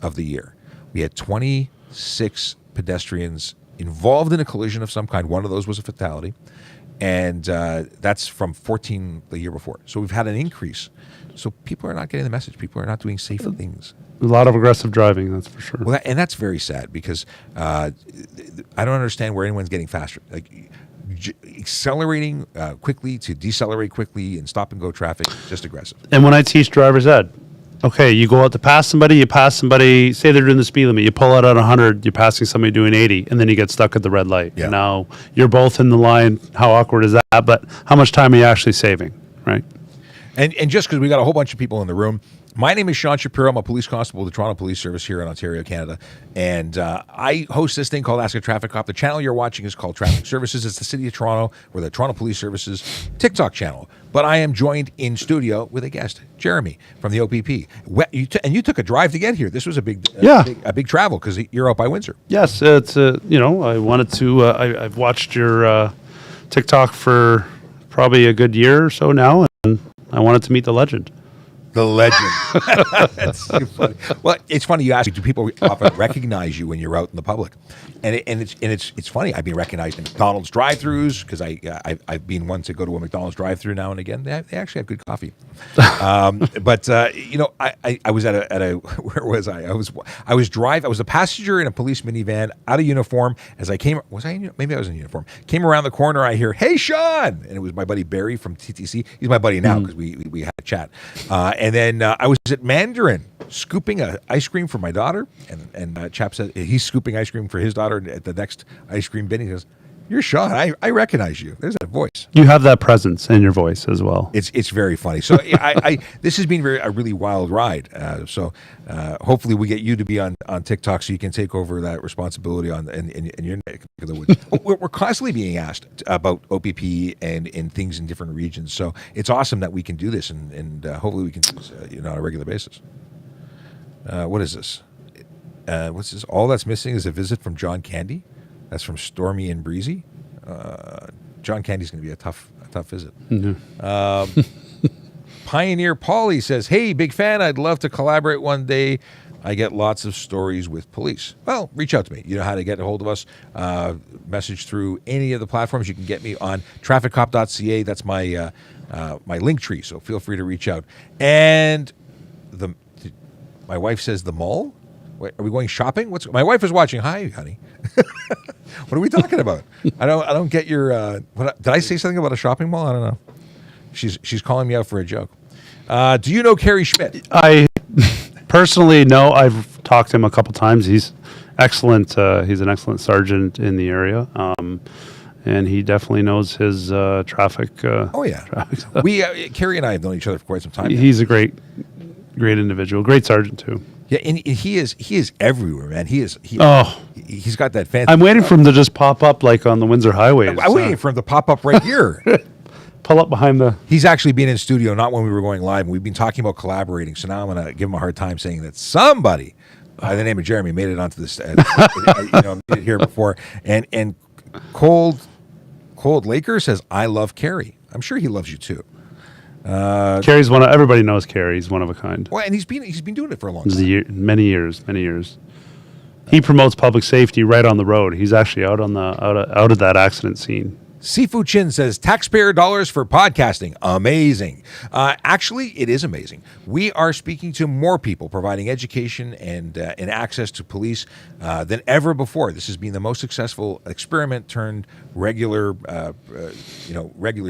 of the year, we had 26 pedestrians involved in a collision of some kind. One of those was a fatality, and that's from 14 the year before. So we've had an increase. So people are not getting the message. People are not doing safe things. A lot of aggressive driving, that's for sure. Well, and that's very sad because I don't understand where anyone's getting faster. Like accelerating quickly to decelerate quickly and stop and go traffic, just aggressive. And when I teach driver's ed, okay, you go out to pass somebody, say they're doing the speed limit, you pull out at 100, you're passing somebody doing 80, and then you get stuck at the red light. Yeah. And now you're both in the line. How awkward is that? But how much time are you actually saving, right? And just because we got a whole bunch of people in the room, my name is Sean Shapiro. I'm a police constable with the Toronto Police Service here in Ontario, Canada. And I host this thing called Ask a Traffic Cop. The channel you're watching is called Traffic Services. It's the City of Toronto. We're the Toronto Police Services TikTok channel. But I am joined in studio with a guest, Jeremy from the OPP. And you took a drive to get here. This was a big travel because you're out by Windsor. Yes, it's I wanted to. I've watched your TikTok for probably a good year or so now, and I wanted to meet the legend. The legend. That's too funny. Well, it's funny you ask. Do people often recognize you when you're out in the public? And it's funny. I've been recognized in McDonald's drive-throughs because I've been one to go to a McDonald's drive-through now and again. They actually have good coffee. But I was at a where was I? I was a passenger in a police minivan out of uniform. As I came, maybe I was in uniform. Came around the corner. I hear, "Hey, Sean!" And it was my buddy Barry from TTC. He's my buddy now because we had a chat. And then I was at Mandarin scooping ice cream for my daughter, and chap said he's scooping ice cream for his daughter at the next ice cream bin. He goes, "You're Sean. I recognize you. There's that voice. You have that presence in your voice as well." It's very funny. So this has been a really wild ride. So hopefully we get you to be on TikTok so you can take over that responsibility in your neck of the woods. We're constantly being asked about OPP and things in different regions. So it's awesome that we can do this, and hopefully we can do this on a regular basis. What is this? What's this? All that's missing is a visit from John Candy. That's from Stormy and Breezy. John Candy's going to be a tough visit. Mm-hmm. Pioneer Paulie says, "Hey, big fan. I'd love to collaborate one day. I get lots of stories with police." Well, reach out to me. You know how to get a hold of us. Message through any of the platforms. You can get me on trafficcop.ca. That's my my link tree. So feel free to reach out. And my wife says the mall. Wait, are we going shopping? My wife is watching. Hi, honey. What are we talking about? I don't get your. Did I say something about a shopping mall? I don't know. She's calling me out for a joke. Do you know Kerry Schmidt? I personally know. I've talked to him a couple times. He's excellent. He's an excellent sergeant in the area, and he definitely knows his traffic. Oh yeah, traffic Kerry and I have known each other for quite some time. He's a great individual, great sergeant too. Yeah, and he is everywhere, man. He's got that fancy. I'm waiting for him to just pop up like on the Windsor highways. I'm waiting for him to pop up right here. Pull up behind the. He's actually been in studio, not when we were going live. And we've been talking about collaborating. So now I'm going to give him a hard time saying that somebody by the name of Jeremy made it onto this. Made it here before. And Cold Laker says, "I love Kerry." I'm sure he loves you too. Kerry's everybody knows Kerry. He's one of a kind. Well, and he's been doing it for a long time. Many years. He promotes public safety right on the road. He's actually out of that accident scene. Sifu Chin says, "Taxpayer dollars for podcasting. Amazing." Actually, it is amazing. We are speaking to more people, providing education and access to police than ever before. This has been the most successful experiment turned regular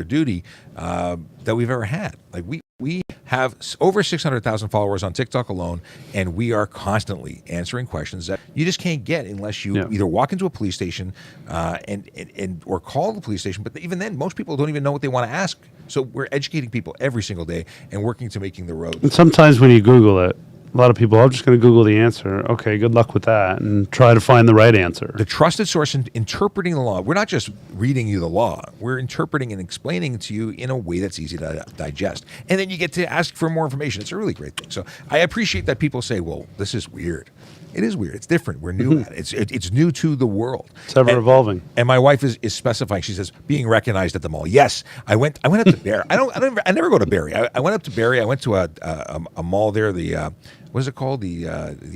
duty that we've ever had. Like we have over 600,000 followers on TikTok alone, and we are constantly answering questions that you just can't get unless you either walk into a police station or call the police station. But even then, most people don't even know what they want to ask. So we're educating people every single day and working to making the road. And sometimes when you Google it, A lot of people, I'm just going to Google the answer. Okay, good luck with that, and try to find the right answer. The trusted source in interpreting the law. We're not just reading you the law. We're interpreting and explaining it to you in a way that's easy to digest. And then you get to ask for more information. It's a really great thing. So I appreciate that people say, well, this is weird. It is weird. It's different. We're new at it. It's new to the world. It's ever evolving. And my wife is specifying. She says, being recognized at the mall. Yes, I went up to Barrie. I never go to Barrie. I went up to Barrie. I went to a mall there. The what is it called? The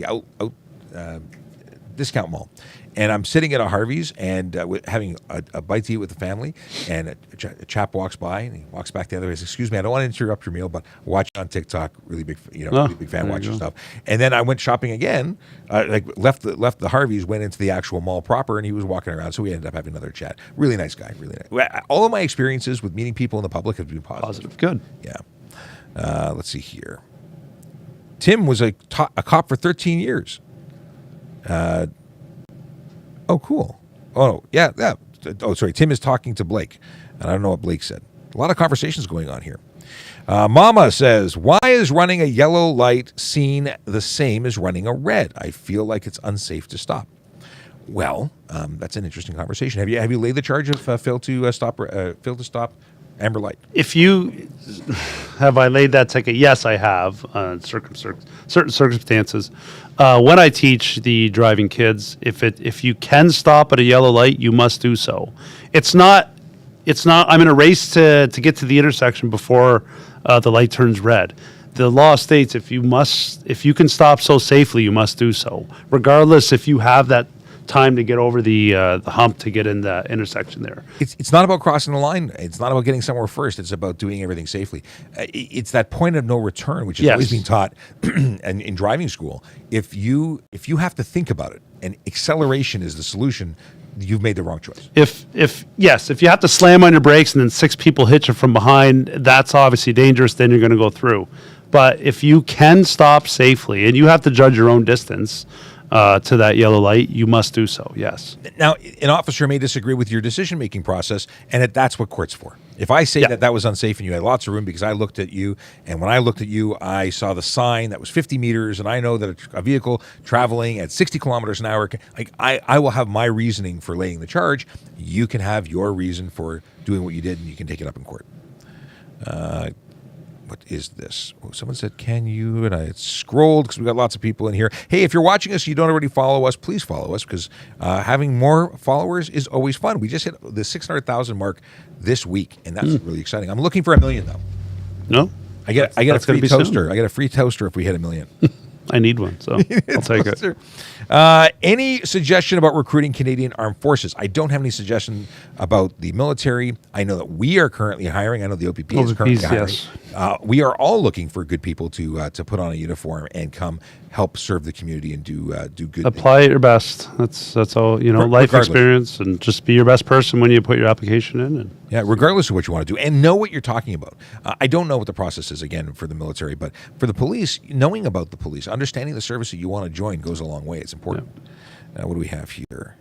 discount mall. And I'm sitting at a Harvey's and having a bite to eat with the family, and a chap walks by and he walks back the other way. He says, "Excuse me, I don't want to interrupt your meal, but watch on TikTok. Really big, really big fan. Watch your stuff." And then I went shopping again. Left the Harvey's, went into the actual mall proper, and he was walking around. So we ended up having another chat. Really nice guy. Really nice. All of my experiences with meeting people in the public have been positive. Good. Yeah. Let's see here. Tim was a cop for 13 years. Oh, cool. Oh, yeah. Oh, sorry. Tim is talking to Blake, and I don't know what Blake said. A lot of conversations going on here. Mama says, why is running a yellow light seen the same as running a red? I feel like it's unsafe to stop. Well, that's an interesting conversation. Have you laid the charge of fail to stop amber light? Have I laid that ticket? Yes, I have. Certain circumstances. When I teach the driving kids, if you can stop at a yellow light, you must do so. It's not. I'm in a race to get to the intersection before the light turns red. The law states if you can stop so safely, you must do so, regardless if you have that time to get over the hump to get in the intersection there. It's not about crossing the line. It's not about getting somewhere first. It's about doing everything safely. It's that point of no return, which has always been taught in driving school. If you have to think about it, and acceleration is the solution, you've made the wrong choice. If you have to slam on your brakes and then 6 people hit you from behind, that's obviously dangerous. Then you're going to go through. But if you can stop safely, and you have to judge your own distance to that yellow light, you must do so, yes. Now, an officer may disagree with your decision-making process, and that's what court's for. If I say that was unsafe and you had lots of room because I looked at you, and when I looked at you, I saw the sign that was 50 meters, and I know that a vehicle traveling at 60 kilometers an hour, I will have my reasoning for laying the charge. You can have your reason for doing what you did, and you can take it up in court. What is this? Oh, someone said, can you? And I scrolled because we got lots of people in here. Hey, if you're watching us and you don't already follow us, please follow us, because having more followers is always fun. We just hit the 600,000 mark this week, and that's really exciting. I'm looking for 1 million, though. No? I get a free toaster. I get a free toaster if we hit 1 million. I need one, so I'll take it. Any suggestion about recruiting Canadian Armed Forces? I don't have any suggestion about the military. I know that we are currently hiring. I know the OPP is currently hiring. Yes. We are all looking for good people to put on a uniform and come help serve the community and do good. Apply at your best. That's all. Life experience, and just be your best person when you put your application in. And regardless of what you want to do, and know what you're talking about. I don't know what the process is again for the military, but for the police, knowing about the police, understanding the service that you want to join goes a long way. It's important. Yeah. What do we have here?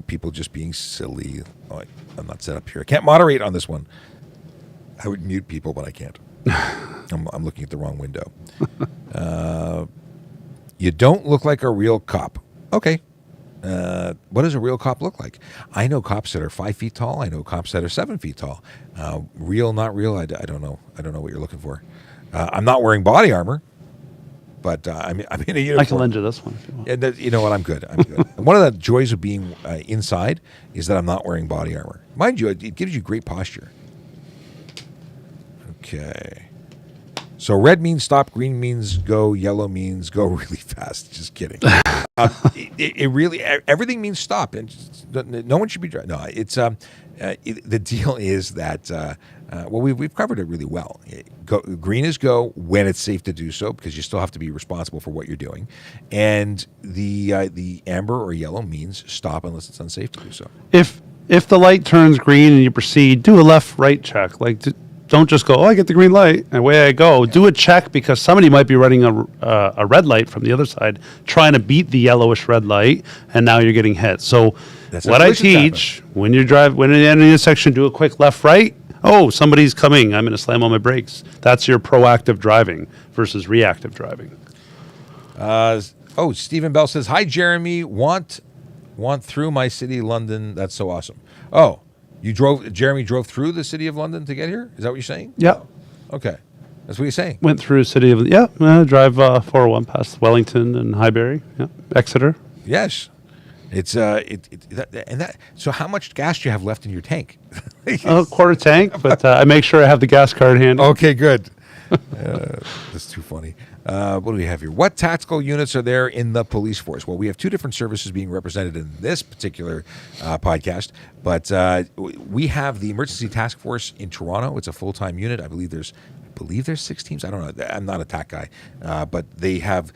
People just being silly. Oh, I'm not set up here. I can't moderate on this one. I would mute people, but I can't. I'm looking at the wrong window. You don't look like a real cop. Okay. What does a real cop look like? I know cops that are 5 feet tall. I know cops that are 7 feet tall. Real, not real. I don't know. I don't know what you're looking for. I'm not wearing body armor, but I'm in a uniform. I can lend you this one if you want. Yeah, you know what? I'm good. And one of the joys of being inside is that I'm not wearing body armor. Mind you, it gives you great posture. Okay. So red means stop, green means go, yellow means go really fast. Just kidding. It really, everything means stop, and no one should be driving. No, it's the deal is that we've covered it really well. Green is go when it's safe to do so, because you still have to be responsible for what you're doing, and the amber or yellow means stop unless it's unsafe to do so. If the light turns green and you proceed, do a left-right check. Don't just go, I get the green light, and away I go. Yeah. Do a check, because somebody might be running a red light from the other side, trying to beat the yellowish red light, and now you're getting hit. So what I teach, when you're in an intersection, do a quick left-right. oh, somebody's coming, I'm going to slam on my brakes. That's your proactive driving versus reactive driving. Stephen Bell says, hi, Jeremy. Want through my city, London. That's so awesome. Oh, Jeremy drove through the city of London to get here? Is that what you're saying? Yeah. Okay. That's what you're saying. Went through city of, drive 401 past Wellington and Highbury. Yeah. Exeter. Yes. It's so how much gas do you have left in your tank? A quarter tank, but I make sure I have the gas card handy. Okay, good. That's too funny. What do we have here? What tactical units are there in the police force? Well, we have two different services being represented in this particular podcast, but we have the emergency task force in Toronto. It's a full-time unit. I believe there's 6 teams. I don't know. I'm not a TAC guy, but they have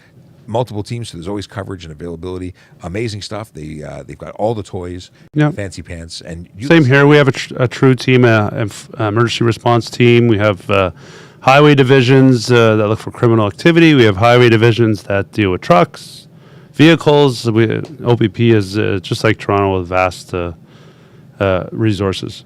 multiple teams, so there's always coverage and availability. Amazing stuff. They've got all the toys, fancy pants, and same here. We have a true team, emergency response team. We have highway divisions that look for criminal activity. We have highway divisions that deal with trucks, vehicles. OPP is just like Toronto with vast resources.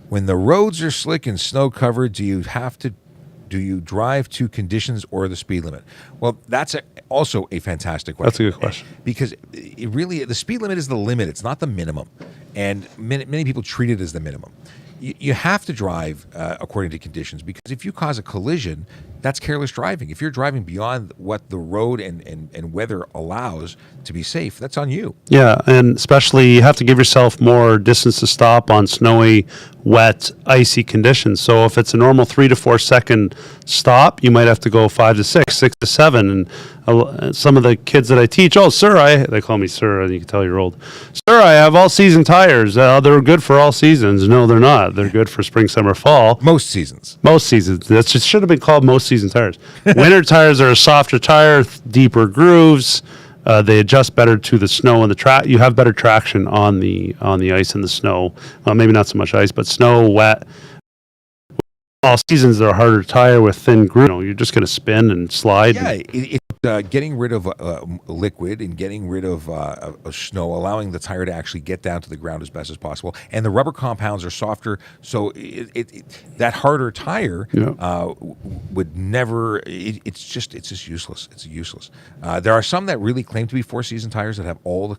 When the roads are slick and snow covered, do you drive to conditions or the speed limit? Well, that's also a fantastic question. That's a good question. Because the speed limit is the limit. It's not the minimum. And many people treat it as the minimum. You have to drive according to conditions, because if you cause a collision, that's careless driving. If you're driving beyond what the road and weather allows to be safe, that's on you. Yeah, and especially you have to give yourself more distance to stop on snowy, wet, icy conditions. So if it's a normal 3 to 4 second stop, you might have to go 5 to 6, 6 to 7. And some of the kids that I teach, they call me sir, and you can tell you're old. Sir, I have all season tires. They're good for all seasons. No, they're not. They're good for spring, summer, fall. Most seasons. That should have been called most season tires. Winter tires are a softer tire, deeper grooves. They adjust better to the snow and the track. You have better traction on the ice and the snow. Maybe not so much ice, but snow, wet. All seasons, they're a harder tire with thin groove. You're just going to spin and slide. Yeah, it's getting rid of liquid and getting rid of snow, allowing the tire to actually get down to the ground as best as possible. And the rubber compounds are softer, so that harder tire would never. It's just useless. It's useless. There are some that really claim to be 4-season tires that have all the.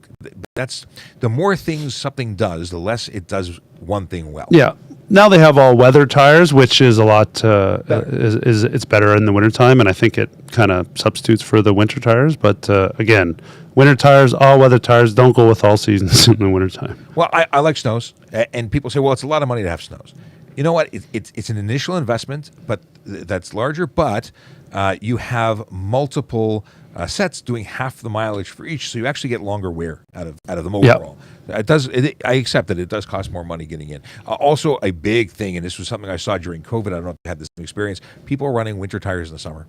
That's the more things something does, the less it does one thing well. Yeah. Now they have all weather tires, which is a lot. It's better in the wintertime, and I think it kind of substitutes for the winter tires. But again, winter tires, all weather tires, don't go with all seasons in the wintertime. Well, I like snows, and people say, well, it's a lot of money to have snows. You know what? It's an initial investment, but that's larger. But you have multiple sets doing half the mileage for each, so you actually get longer wear out of them overall. Yep. It does. I accept that it does cost more money getting in. Also, a big thing, and this was something I saw during COVID. I don't know if you had this experience. People are running winter tires in the summer.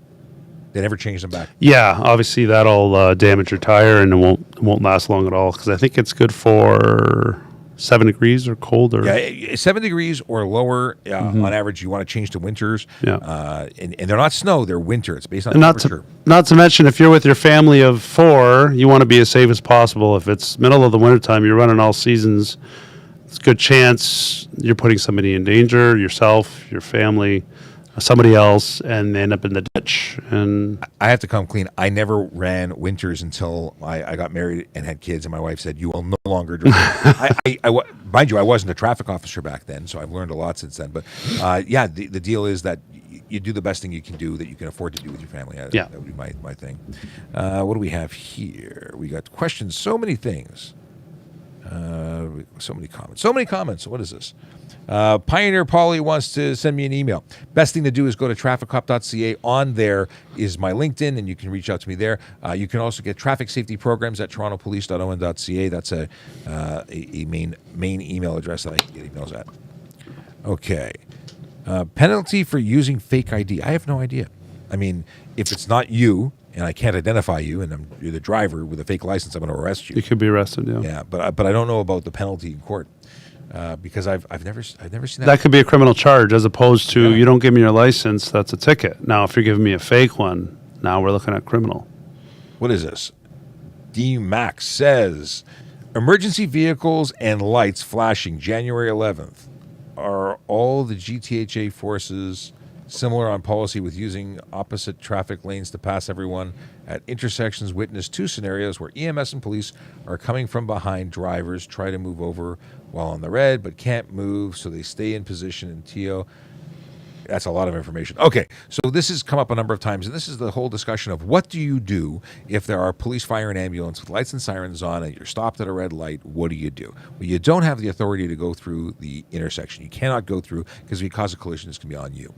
They never change them back. Yeah, obviously that'll damage your tire, and it won't last long at all. Because I think it's good for 7 degrees or colder. Yeah, 7 degrees or lower on average. You want to change to winters. Yeah, and they're not snow; they're winter. It's based on temperature. Not to mention, if you're with your family of 4, you want to be as safe as possible. If it's middle of the wintertime, you're running all seasons. It's a good chance you're putting somebody in danger, yourself, your family, somebody else, and they end up in the ditch. And I have to come clean. I never ran winters until I got married and had kids, and my wife said, "You will no longer drive." Mind you, I wasn't a traffic officer back then, so I've learned a lot since then. But the deal is that you do the best thing you can do that you can afford to do with your family. That would be my thing. What do we have here? We got questions. So many things. So many comments. What is this? Pioneer Polly wants to send me an email. Best thing to do is go to trafficcop.ca. On there is my LinkedIn, and you can reach out to me there. You can also get traffic safety programs at torontopolice.on.ca. That's a main email address that I can get emails at. Okay. Penalty for using fake ID. I have no idea. I mean, if it's not you and I can't identify you, and you're the driver with a fake license, I'm going to arrest you. You could be arrested. Yeah. Yeah, but I don't know about the penalty in court. Because I've never seen that. That could be a criminal charge, as opposed to you don't give me your license, that's a ticket. Now, if you're giving me a fake one, now we're looking at criminal. What is this? D Max says, emergency vehicles and lights flashing January 11th. are all the GTHA forces similar on policy with using opposite traffic lanes to pass everyone at intersections? Witness two scenarios where EMS and police are coming from behind drivers, try to move over while on the red, but can't move, so they stay in position in TO. That's a lot of information. Okay, so this has come up a number of times, and this is the whole discussion of what do you do if there are police, fire, and ambulance with lights and sirens on and you're stopped at a red light? What do you do? Well, you don't have the authority to go through the intersection. You cannot go through because if you cause a collision, it's going to be on you.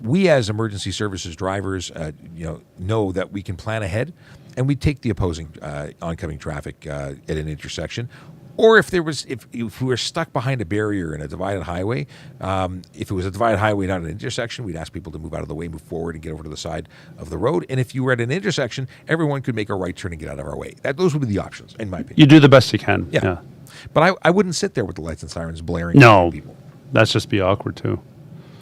We as emergency services drivers, know that we can plan ahead, and we take the opposing oncoming traffic at an intersection. Or if we were stuck behind a barrier in a divided highway, if it was a divided highway, not an intersection, we'd ask people to move out of the way, move forward, and get over to the side of the road. And if you were at an intersection, everyone could make a right turn and get out of our way. Those would be the options, in my opinion. You do the best you can. Yeah. But I wouldn't sit there with the lights and sirens blaring. No, at people. That's just be awkward too.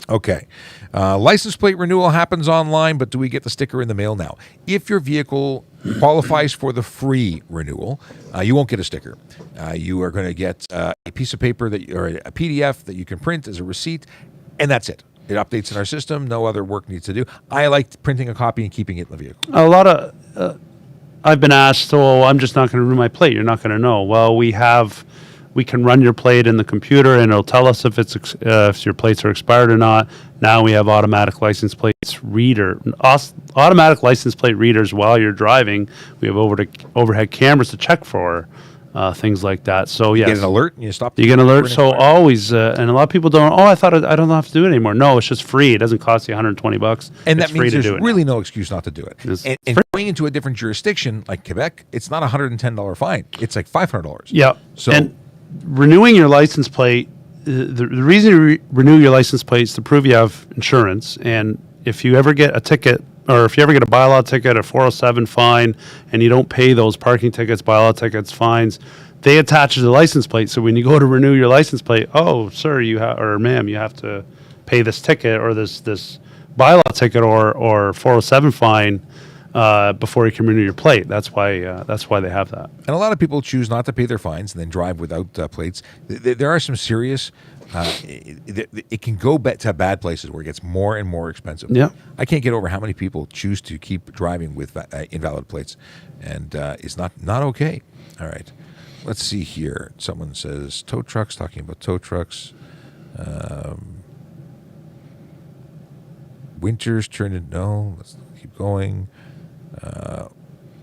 Okay. License plate renewal happens online, but do we get the sticker in the mail now? If your vehicle qualifies for the free renewal, you won't get a sticker. You are going to get a piece of paper or a PDF that you can print as a receipt, and that's it. It updates in our system. No other work needs to do. I like printing a copy and keeping it in the vehicle. A lot of I've been asked, "Oh, I'm just not going to renew my plate. You're not going to know." Well, we can run your plate in the computer, and it'll tell us if your plates are expired or not. Now we have automatic license plates automatic license plate readers while you're driving. We have overhead cameras to check for things like that. So yes, you get an alert and you stop. You get an alert. So always, and a lot of people don't. Oh, I thought I don't have to do it anymore. No, it's just free. It doesn't cost you $120, and it's that means there's really now. no excuse not to do it. And going into a different jurisdiction like Quebec, it's not a $110 fine. It's like $500. Yeah. So. And renewing your license plate, the reason you renew your license plate is to prove you have insurance. And if you ever get a ticket, or if you ever get a bylaw ticket, a 407 fine, and you don't pay those parking tickets, bylaw tickets, fines, they attach to the license plate. So when you go to renew your license plate, oh, sir, or ma'am, you have to pay this ticket or this bylaw ticket or 407 fine before you can renew your plate. That's why they have that. And a lot of people choose not to pay their fines and then drive without plates. There are some serious. It can go to bad places where it gets more and more expensive. Yeah, I can't get over how many people choose to keep driving with invalid plates, and it's not okay. All right, let's see here. Someone says tow trucks. Talking about tow trucks. Winters turned into no. Let's keep going.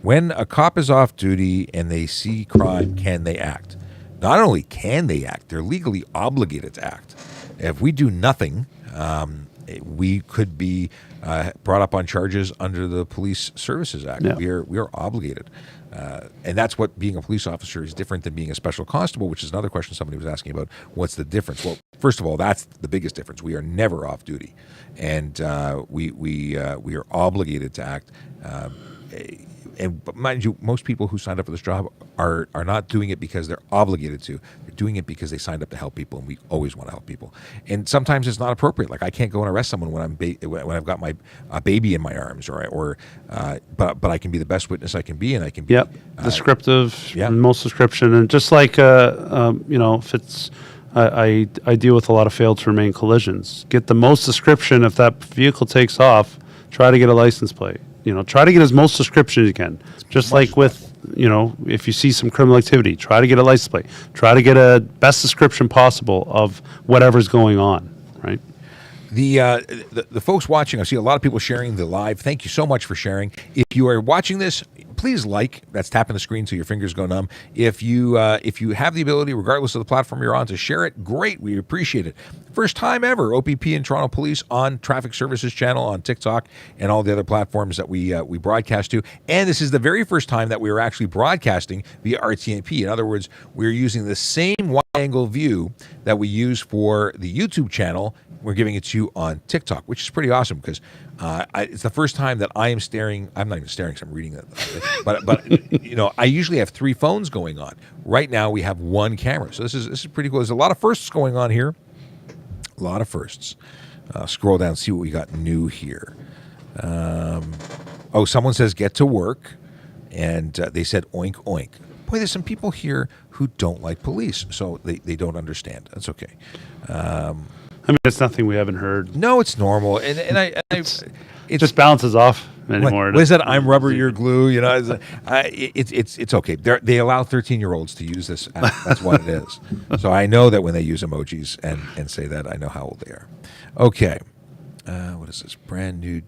When a cop is off duty and they see crime, can they act? Not only can they act, they're legally obligated to act. If we do nothing, we could be brought up on charges under the Police Services Act. Yeah. We are obligated. And that's what being a police officer is different than being a special constable, which is another question somebody was asking about. What's the difference? Well, first of all, that's the biggest difference. We are never off duty, and we are obligated to act. But mind you, most people who signed up for this job are not doing it because they're obligated to. They're doing it because they signed up to help people, and we always want to help people. And sometimes it's not appropriate. Like I can't go and arrest someone when when I've got my baby in my arms, but I can be the best witness I can be, and I can be descriptive, most description, and just like if it's. I deal with a lot of failed to remain collisions. Get the most description. If that vehicle takes off, try to get a license plate. Try to get as most description as you can. Just like with, if you see some criminal activity, try to get a license plate. Try to get a best description possible of whatever's going on, right? The folks watching, I see a lot of people sharing the live. Thank you so much for sharing. If you are watching this, please that's tapping the screen so your fingers go numb. If you have the ability, regardless of the platform you're on, to share it, great. We appreciate it. First time ever, OPP and Toronto Police on Traffic Services Channel on TikTok and all the other platforms that we broadcast to. And this is the very first time that we are actually broadcasting via RTNP. In other words, we're using the same wide-angle view that we use for the YouTube channel. We're giving it to you on TikTok, which is pretty awesome because it's the first time that I am staring. I'm not even staring because I'm reading it. But I usually have three phones going on. Right now we have one camera. So this is pretty cool. There's a lot of firsts going on here. A lot of firsts. Scroll down, see what we got new here. Someone says get to work. And they said oink, oink. Boy, there's some people here who don't like police, so they don't understand. That's okay. I mean, it's nothing we haven't heard. No, it's normal, and It just bounces off anymore. What is that? I'm rubber, you're glue. You know, it's okay. They allow 13-year-olds to use this app. That's what it is. So I know that when they use emojis and say that, I know how old they are. Okay, what is this? Brand new.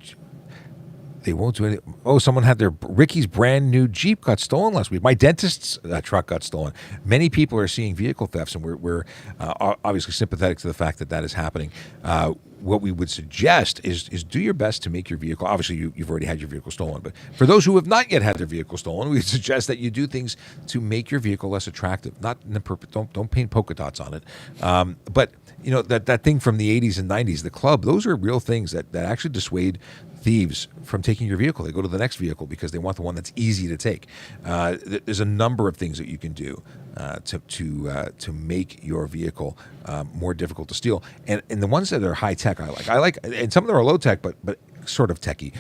They won't do it. Oh, someone had Ricky's brand new Jeep got stolen last week. My dentist's truck got stolen. Many people are seeing vehicle thefts, and we're obviously sympathetic to the fact that is happening. What we would suggest is do your best to make your vehicle. Obviously, you've already had your vehicle stolen, but for those who have not yet had their vehicle stolen, we suggest that you do things to make your vehicle less attractive. Not in the don't paint polka dots on it, but you know that thing from the 80s and 90s, the club. Those are real things that actually dissuade thieves from taking your vehicle. They go to the next vehicle because they want the one that's easy to take. There's a number of things that you can do to make your vehicle more difficult to steal. And the ones that are high tech, I like, and some of them are low tech, but sort of techy.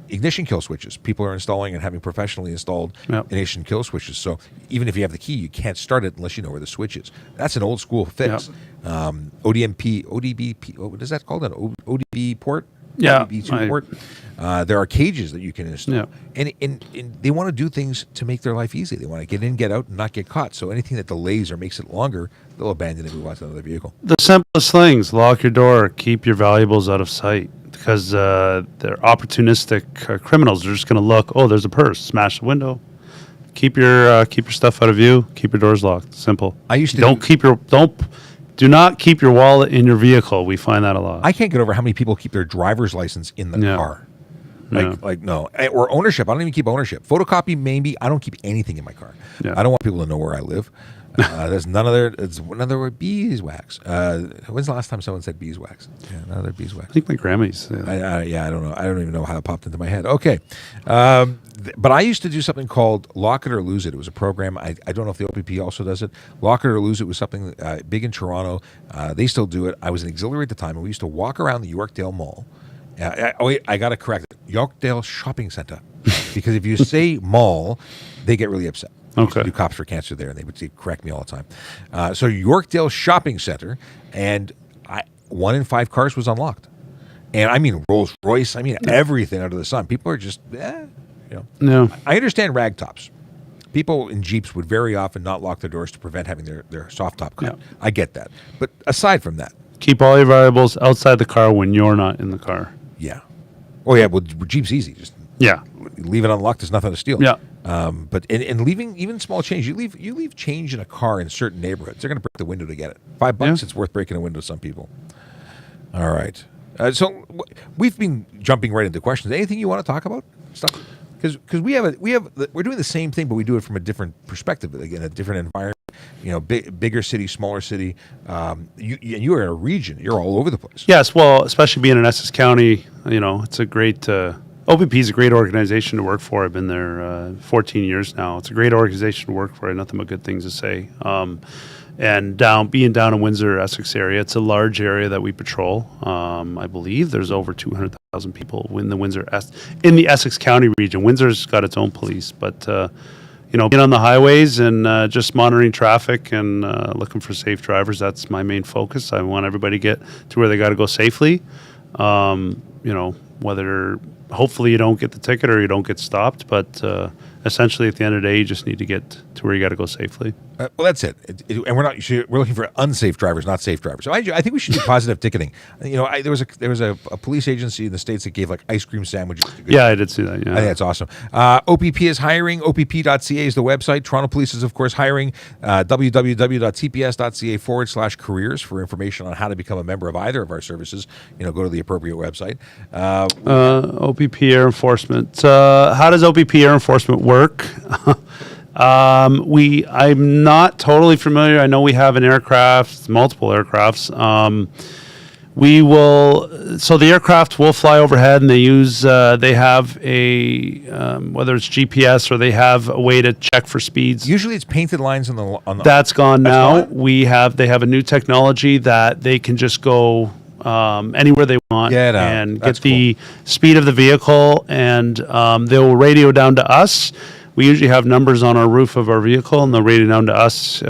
Ignition kill switches. People are installing and having professionally installed ignition kill switches. So even if you have the key, you can't start it unless you know where the switch is. That's an old school fix. ODB, what is that called? An ODB port? Yeah. ODB2 port. There are cages that you can install. And they want to do things to make their life easy. They want to get in, get out, and not get caught. So anything that delays or makes it longer, they'll abandon it and move on to another vehicle. The simplest things: lock your door, keep your valuables out of sight. Because they're opportunistic criminals. They're just going to look. Oh, there's a purse. Smash the window. Keep your stuff out of view. Keep your doors locked. Simple. I used to do not keep your wallet in your vehicle. We find that a lot. I can't get over how many people keep their driver's license in the car. Like no, or ownership. I don't even keep ownership. Photocopy maybe. I don't keep anything in my car. I don't want people to know where I live. There's none of their. It's none of their beeswax. When's the last time someone said beeswax? Yeah, none of their beeswax. I think my grandma used to say that. I don't know. I don't even know how it popped into my head. Okay, but I used to do something called Lock It or Lose It. It was a program. I don't know if the OPP also does it. Lock It or Lose It was something big in Toronto. They still do it. I was an auxiliary at the time, and we used to walk around the Yorkdale Mall. I got to correct it. Yorkdale Shopping Center, because if you say mall, they get really upset. Okay. Do Cops for Cancer there, and they would correct me all the time. So Yorkdale Shopping Center, and 1 in 5 cars was unlocked. And I mean Rolls Royce, I mean everything under the sun. People are just, No. I understand ragtops. People in Jeeps would very often not lock their doors to prevent having their soft top cut. Yeah. I get that. But aside from that. Keep all your valuables outside the car when you're not in the car. Yeah. Oh, yeah, well, Jeep's easy. Just leave it unlocked. There's nothing to steal. Yeah. But in leaving even small change, you leave change in a car in certain neighborhoods. They're going to break the window to get it. $5, it's worth breaking a window to some people. All right. So we've been jumping right into questions. Anything you want to talk about? Stuff? Because we're doing the same thing, but we do it from a different perspective. Again, a different environment. You know, bigger city, smaller city. You are in a region. You're all over the place. Yes, well, especially being in Essex County, it's a great. OPP is a great organization to work for. I've been there 14 years now. It's a great organization to work for. I have nothing but good things to say. And being down in Windsor Essex area, it's a large area that we patrol. I believe there's over 200,000 people in the in the Essex County region. Windsor's got its own police, but being on the highways and just monitoring traffic and looking for safe drivers, that's my main focus. I want everybody to get to where they got to go safely. Whether hopefully you don't get the ticket or you don't get stopped, but essentially at the end of the day, you just need to get to where you got to go safely. Well, that's it. And we're looking for unsafe drivers, not safe drivers. So I think we should do positive ticketing. There was a police agency in the States that gave like ice cream sandwiches. Yeah, I did see that. Yeah. I think that's awesome. OPP is hiring. OPP.ca is the website. Toronto Police is, of course, hiring. www.tps.ca/careers for information on how to become a member of either of our services. Go to the appropriate website. OPP Air Enforcement. How does OPP Air Enforcement work? I'm not totally familiar. I know we have an aircraft, multiple aircrafts. So the aircraft will fly overhead, and they have a, whether it's GPS or they have a way to check for speeds. Usually it's painted lines on the. That's gone now. They have a new technology that they can just go anywhere they want and get the speed of the vehicle, and they'll radio down to us. we usually have numbers on our roof of our vehicle, and they'll read it down to us,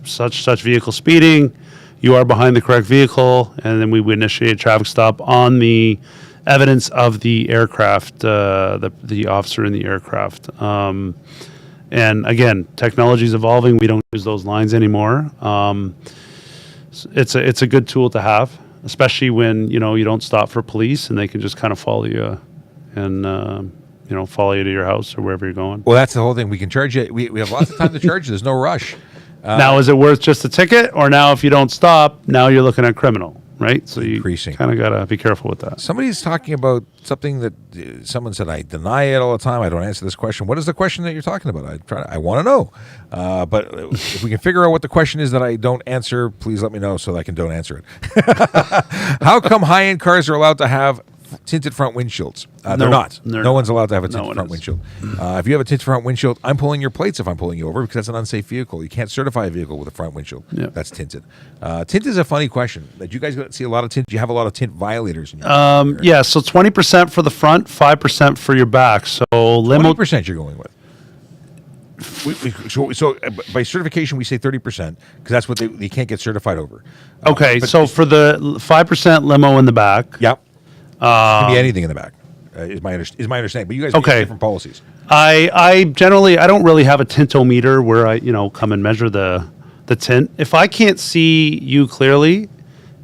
such vehicle speeding, you are behind the correct vehicle, and then we would initiate a traffic stop on the evidence of the aircraft, the officer in the aircraft. And again, technology is evolving. We don't use those lines anymore. It's a good tool to have, especially when you don't stop for police and they can just kind of follow you and follow you to your house or wherever you're going. Well, that's the whole thing. We can charge you. We have lots of time to charge you. There's no rush. Now, is it worth just a ticket, or now if you don't stop, now you're looking at criminal, right? So you kind of got to be careful with that. Somebody's talking about something that someone said, I deny it all the time. I don't answer this question. What is the question that you're talking about? I want to know. But if we can figure out what the question is that I don't answer, please let me know so that I can don't answer it. How come high-end cars are allowed to have tinted front windshields? They're not. No one's allowed to have a tinted front windshield. If you have a tinted front windshield, I'm pulling your plates if I'm pulling you over because that's an unsafe vehicle. You can't certify a vehicle with a front windshield that's tinted. Tint is a funny question. Did you guys see a lot of tint? Do you have a lot of tint violators in your car? Yeah, so 20% for the front, 5% for your back. So limo 20% you're going with. So by certification, we say 30% because that's what they can't get certified over. Okay, so for the 5% limo in the back. Yep. It can be anything in the back, is my understanding. But you guys have different policies. I generally, I don't really have a tintometer where I, come and measure the tint. If I can't see you clearly,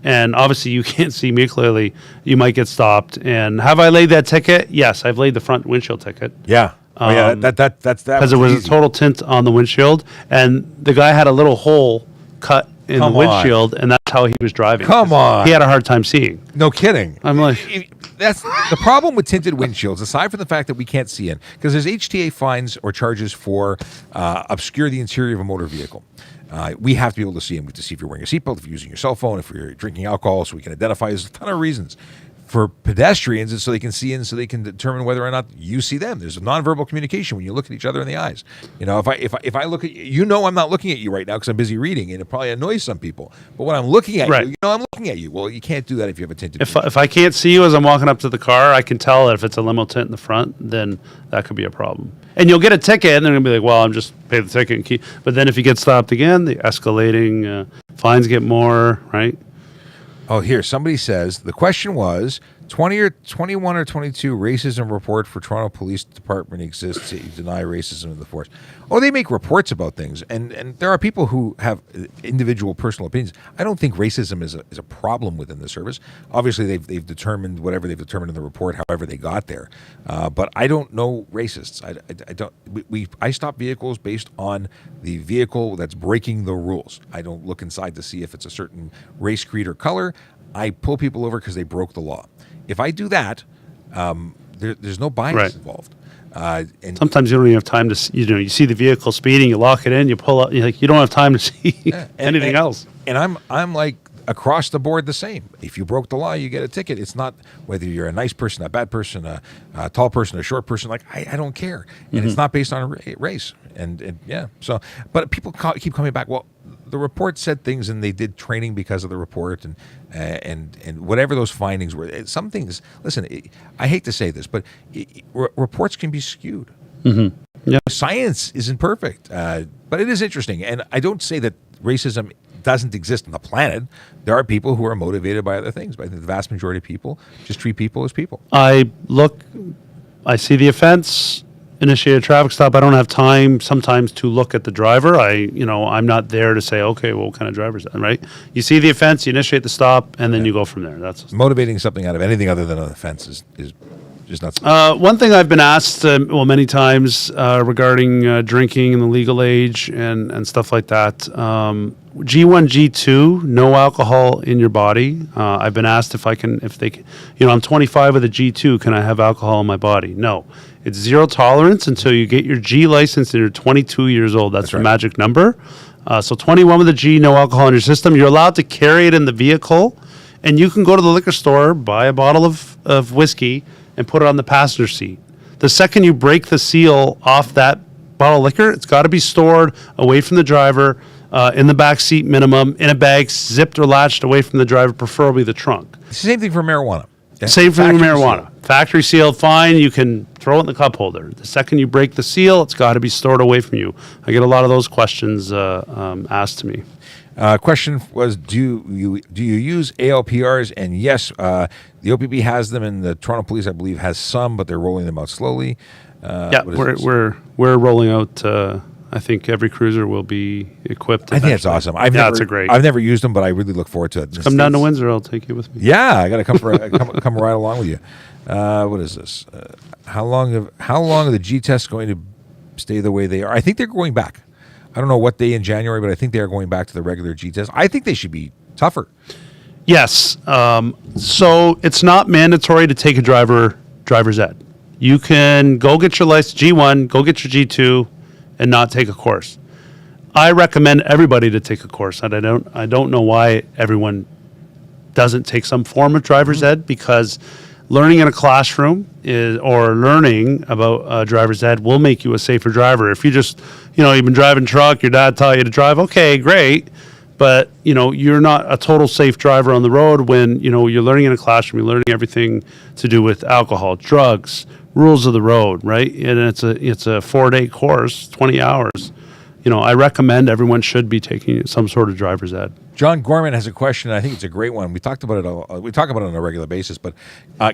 and obviously you can't see me clearly, you might get stopped. And have I laid that ticket? Yes, I've laid the front windshield ticket. Yeah. That's because it was a total tint on the windshield, and the guy had a little hole cut in the windshield, and that's how he was driving. Come on. He had a hard time seeing. No kidding. I'm like... That's the problem with tinted windshields, aside from the fact that we can't see in, because there's HTA fines or charges for obscure the interior of a motor vehicle. We have to be able to see them. We have to see if you're wearing a seatbelt, if you're using your cell phone, if you're drinking alcohol, so we can identify. There's a ton of reasons. For pedestrians, it's so they can see in, so they can determine whether or not you see them. There's a nonverbal communication when you look at each other in the eyes. If I look at you, I'm not looking at you right now because I'm busy reading, and it probably annoys some people. But when I'm looking at you, I'm looking at you. Well, you can't do that if you have a tinted. If I can't see you as I'm walking up to the car, I can tell that if it's a limo tint in the front, then that could be a problem. And you'll get a ticket, and they're gonna be like, "Well, I'm just pay the ticket and keep." But then if you get stopped again, the escalating fines get more, right? Oh, here somebody says the question was 21 or 22 racism report for Toronto Police Department exists. You deny racism in the force. Oh, they make reports about things, and there are people who have individual personal opinions. I don't think racism is a problem within the service. Obviously, they've determined whatever they've determined in the report, however they got there. But I don't know racists. I don't. I stop vehicles based on the vehicle that's breaking the rules. I don't look inside to see if it's a certain race, creed, or color. I pull people over because they broke the law. If I do that, there's no bias involved. And sometimes you don't even have time to see, you see the vehicle speeding, you lock it in, you pull up, you don't have time to see anything else. And I'm like across the board the same. If you broke the law, you get a ticket. It's not whether you're a nice person, a bad person, a tall person, a short person. Like I don't care, and it's not based on race. And yeah, so but people keep coming back. Well, the report said things, and they did training because of the report, and whatever those findings were. Some things. Listen, I hate to say this, but reports can be skewed. Mm-hmm. Yeah, science isn't perfect, but it is interesting. And I don't say that racism doesn't exist on the planet. There are people who are motivated by other things, but I think the vast majority of people just treat people as people. I see the offense, initiate a traffic stop. I don't have time sometimes to look at the driver. I'm not there to say, okay, well, what kind of driver is that, right? You see the offense, you initiate the stop, and then you go from there. That's motivating something out of anything other than an offense is just not. One thing I've been asked, many times regarding drinking and the legal age and stuff like that. G1, G2, no alcohol in your body. I've been asked if they can, I'm 25 with a G2, can I have alcohol in my body? No. It's zero tolerance until you get your G license and you're 22 years old. That's the magic number. So 21 with a G, no alcohol in your system. You're allowed to carry it in the vehicle, and you can go to the liquor store, buy a bottle of whiskey, and put it on the passenger seat. The second you break the seal off that bottle of liquor, it's got to be stored away from the driver, in the back seat minimum, in a bag, zipped or latched away from the driver, preferably the trunk. Same thing for marijuana. Same for marijuana. Factory sealed, fine. You can throw it in the cup holder. The second you break the seal, it's got to be stored away from you. I get a lot of those questions asked to me. Question was, do you use ALPRs? And yes, the OPP has them, and the Toronto Police, I believe, has some, but they're rolling them out slowly. Yeah, we're rolling out. I think every cruiser will be equipped. I think that's awesome. I've never used them, but I really look forward to it. Come down to Windsor. I'll take you with me. Yeah, I got to come right along with you. What is this? How long are the G tests going to stay the way they are? I think they're going back. I don't know what day in January, but I think they are going back to the regular G test. I think they should be tougher. Yes. So it's not mandatory to take a driver's ed. You can go get your license G1, go get your G2, and not take a course. I recommend everybody to take a course, and I don't know why everyone doesn't take some form of driver's ed, because learning in a classroom or learning about driver's ed will make you a safer driver. If you just, you've been driving truck, your dad taught you to drive, okay, great. But, you're not a total safe driver on the road when, you're learning in a classroom, you're learning everything to do with alcohol, drugs, rules of the road, right? And it's a 4-day course, 20 hours. I recommend everyone should be taking some sort of driver's ed. John Gorman has a question. I think it's a great one. We talked about it. We talk about it on a regular basis. But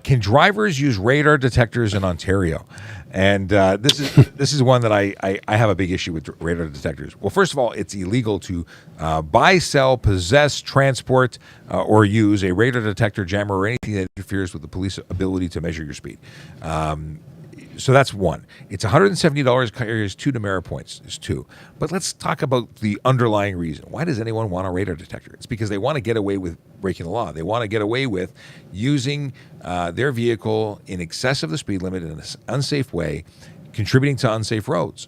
can drivers use radar detectors in Ontario? And this is one that I have a big issue with radar detectors. Well, first of all, it's illegal to buy, sell, possess, transport, or use a radar detector, jammer, or anything that interferes with the police ability to measure your speed. So that's one. It's $170, carries 2 demerit points. There's 2. But let's talk about the underlying reason. Why does anyone want a radar detector? It's because they want to get away with breaking the law. They want to get away with using their vehicle in excess of the speed limit in an unsafe way, contributing to unsafe roads.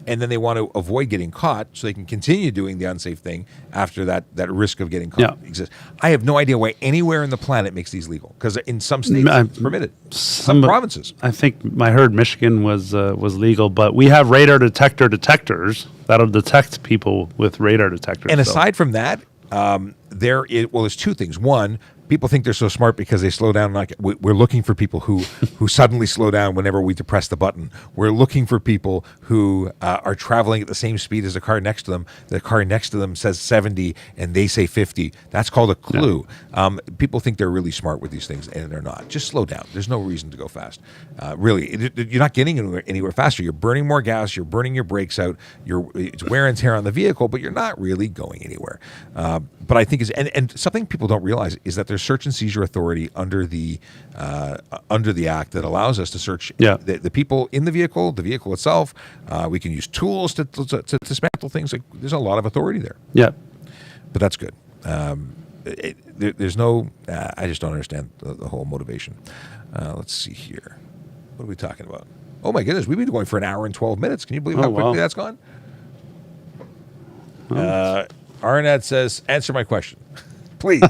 And then they want to avoid getting caught so they can continue doing the unsafe thing after that risk of getting caught exists. I have no idea why anywhere in the planet makes these legal, because in some states it's permitted. Some provinces. I think I heard Michigan was legal, but we have radar detectors that'll detect people with radar detectors. And aside from that, there's 2 things. One, people think they're so smart because they slow down. We're looking for people who suddenly slow down whenever we depress the button. We're looking for people who are traveling at the same speed as the car next to them. The car next to them says 70 and they say 50. That's called a clue. Yeah. People think they're really smart with these things, and they're not. Just slow down. There's no reason to go fast. Really, you're not getting anywhere faster. You're burning more gas. You're burning your brakes out. It's wear and tear on the vehicle, but you're not really going anywhere. But I think and something people don't realize is that there's search and seizure authority under the act that allows us to search the people in the vehicle itself. We can use tools to dismantle things. There's a lot of authority there. Yeah, but that's good. There's no. I just don't understand the whole motivation. Let's see here. What are we talking about? Oh my goodness, we've been going for an hour and 12 minutes. Can you believe how quickly that's gone? Arnett says, answer my question, please.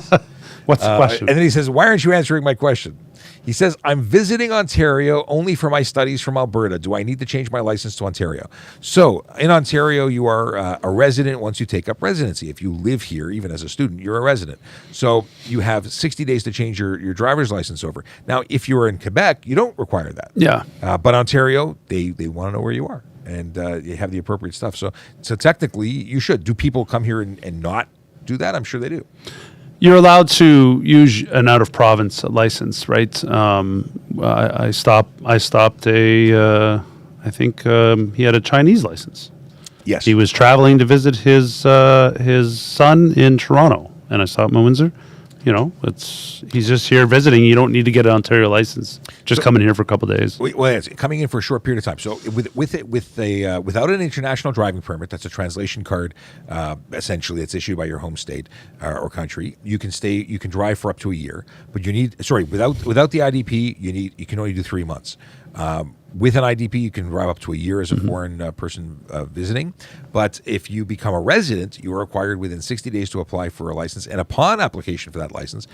What's the question? And then he says, why aren't you answering my question? He says, I'm visiting Ontario only for my studies from Alberta. Do I need to change my license to Ontario? So in Ontario, you are a resident once you take up residency. If you live here, even as a student, you're a resident. So you have 60 days to change your driver's license over. Now, if you're in Quebec, you don't require that. Yeah. But Ontario, they want to know where you are. And you have the appropriate stuff. So technically, you should. Do people come here and not do that? I'm sure they do. You're allowed to use an out-of-province license, right? I stopped I think he had a Chinese license. Yes. He was traveling to visit his son in Toronto, and I saw him in Windsor. He's just here visiting. You don't need to get an Ontario license. Just coming here for a couple of days. Well, it's coming in for a short period of time. So without an international driving permit, that's a translation card. Essentially, it's issued by your home state or country. You can drive for up to a year, but without the IDP, you can only do 3 months. With an IDP, you can drive up to a year as a foreign person visiting. But if you become a resident, you are required within 60 days to apply for a license. And upon application for that license,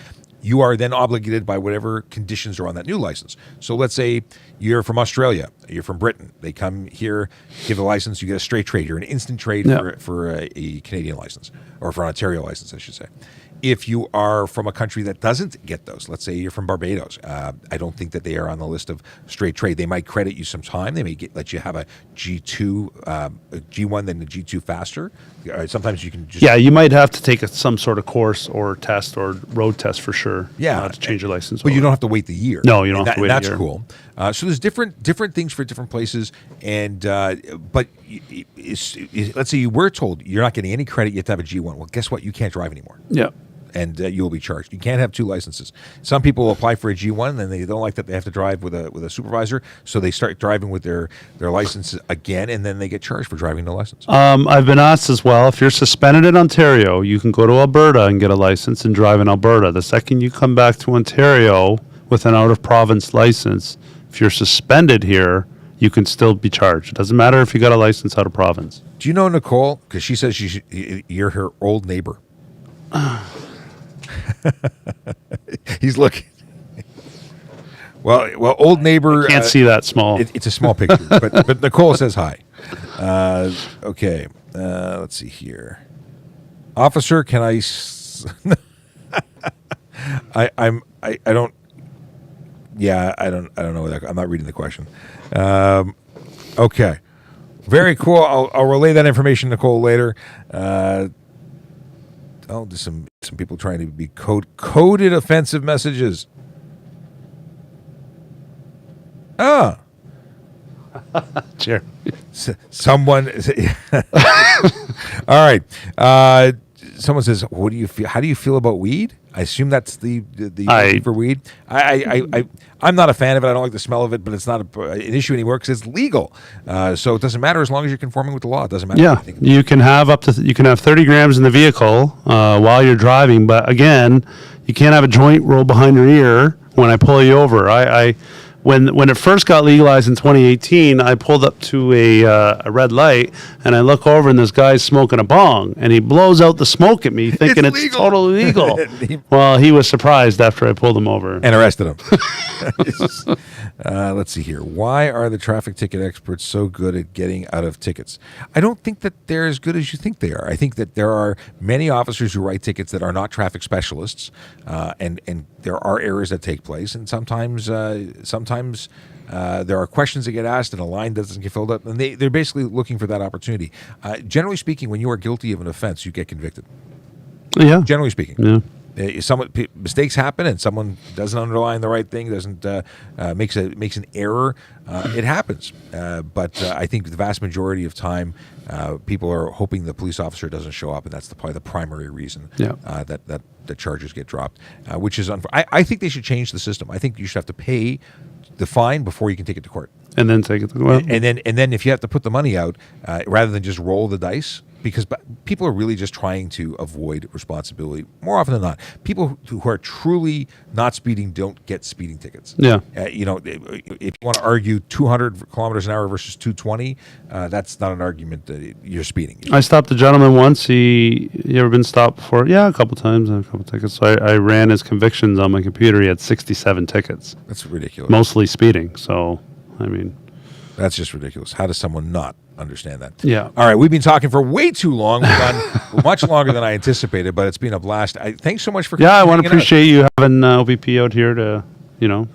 you are then obligated by whatever conditions are on that new license. So let's say you're from Australia, you're from Britain. They come here, give a license, you get a straight trade. You're an instant trade for a Canadian license, or for an Ontario license, I should say. If you are from a country that doesn't get those, let's say you're from Barbados, I don't think that they are on the list of straight trade. They might credit you some time. They may let you have a G2, a G1, then the G2 faster. Sometimes you can just... Yeah, you might have to take some sort of course or test or road test for sure. Yeah. To change your license. But you don't have to wait the year. No, you don't have to wait a year. That's cool. So there's different things for different places. And but let's say you were told you're not getting any credit, you have to have a G1. Well, guess what? You can't drive anymore. Yeah. And you'll be charged. You can't have two licenses. Some people apply for a G1, and they don't like that they have to drive with a supervisor, so they start driving with their license again, and then they get charged for driving no license. I've been asked as well, if you're suspended in Ontario, you can go to Alberta and get a license and drive in Alberta. The second you come back to Ontario with an out-of-province license, if you're suspended here, you can still be charged. It doesn't matter if you got a license out of province. Do you know Nicole? Because she says you're her old neighbor. He's looking. Well, old neighbor. Can't see that small. It's a small picture, but Nicole says hi. Okay, let's see here. Officer, can I? I don't. Yeah, I don't know. I'm not reading the question. Okay, very cool. I'll relay that information, Nicole, later. There's some people trying to be coded offensive messages. Sure. Someone. All right. Someone says, "What do you feel? How do you feel about weed?" I assume that's the for weed. I'm not a fan of it. I don't like the smell of it, but it's not an issue anymore because it's legal. So it doesn't matter as long as you're conforming with the law. It doesn't matter. Yeah, you can have you can have 30 grams in the vehicle while you're driving, but again, you can't have a joint roll behind your ear when I pull you over. When it first got legalized in 2018, I pulled up to a red light, and I look over, and this guy's smoking a bong, and he blows out the smoke at me, thinking it's totally legal. Well, he was surprised after I pulled him over. And arrested him. Let's see here. Why are the traffic ticket experts so good at getting out of tickets? I don't think that they're as good as you think they are. I think that there are many officers who write tickets that are not traffic specialists, and there are errors that take place, and sometimes there are questions that get asked and a line doesn't get filled up, and they're basically looking for that opportunity. Generally speaking, when you are guilty of an offense, you get convicted. Yeah. Generally speaking. Yeah. Mistakes happen, and someone doesn't underline the right thing, doesn't makes an error. It happens, but I think the vast majority of time, people are hoping the police officer doesn't show up, and that's probably the primary reason that the charges get dropped. Which is I think they should change the system. I think you should have to pay the fine before you can take it to court, and then take it to court. And then if you have to put the money out, rather than just roll the dice. Because people are really just trying to avoid responsibility more often than not. People who are truly not speeding don't get speeding tickets. Yeah. If you want to argue 200 kilometers an hour versus 220, that's not an argument that you're speeding. I stopped a gentleman once. You ever been stopped before? Yeah, a couple times. A couple tickets. So I ran his convictions on my computer. He had 67 tickets. That's ridiculous. Mostly speeding. So, I mean. That's just ridiculous. How does someone not understand that? Yeah. All right, we've been talking for way too long. We've gone much longer than I anticipated, but it's been a blast. Thanks so much for coming. Yeah, I want to appreciate you having OPP out here to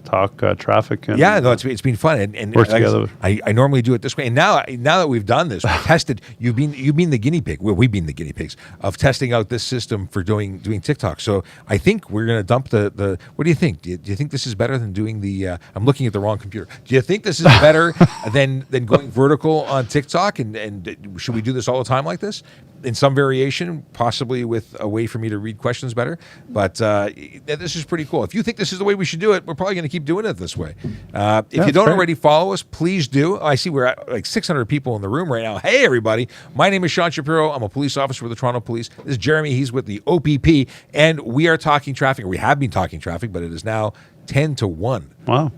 talk traffic. And, it's been fun and work together. I normally do it this way, and now that we've done this, we tested. You've been the guinea pig. Well, we've been the guinea pigs of testing out this system for doing TikTok. So I think we're going to dump the. What do you think? Do you think this is better than doing the? I'm looking at the wrong computer. Do you think this is better than going vertical on TikTok? And should we do this all the time like this? In some variation, possibly with a way for me to read questions better. But this is pretty cool. If you think this is the way we should do it, we're probably going to keep doing it this way. If you don't already follow us, please do. I see we're at like 600 people in the room right now. Hey, everybody. My name is Sean Shapiro. I'm a police officer with the Toronto Police. This is Jeremy. He's with the OPP. And we are talking traffic, or we have been talking traffic, but it is now 10 to 1. Wow.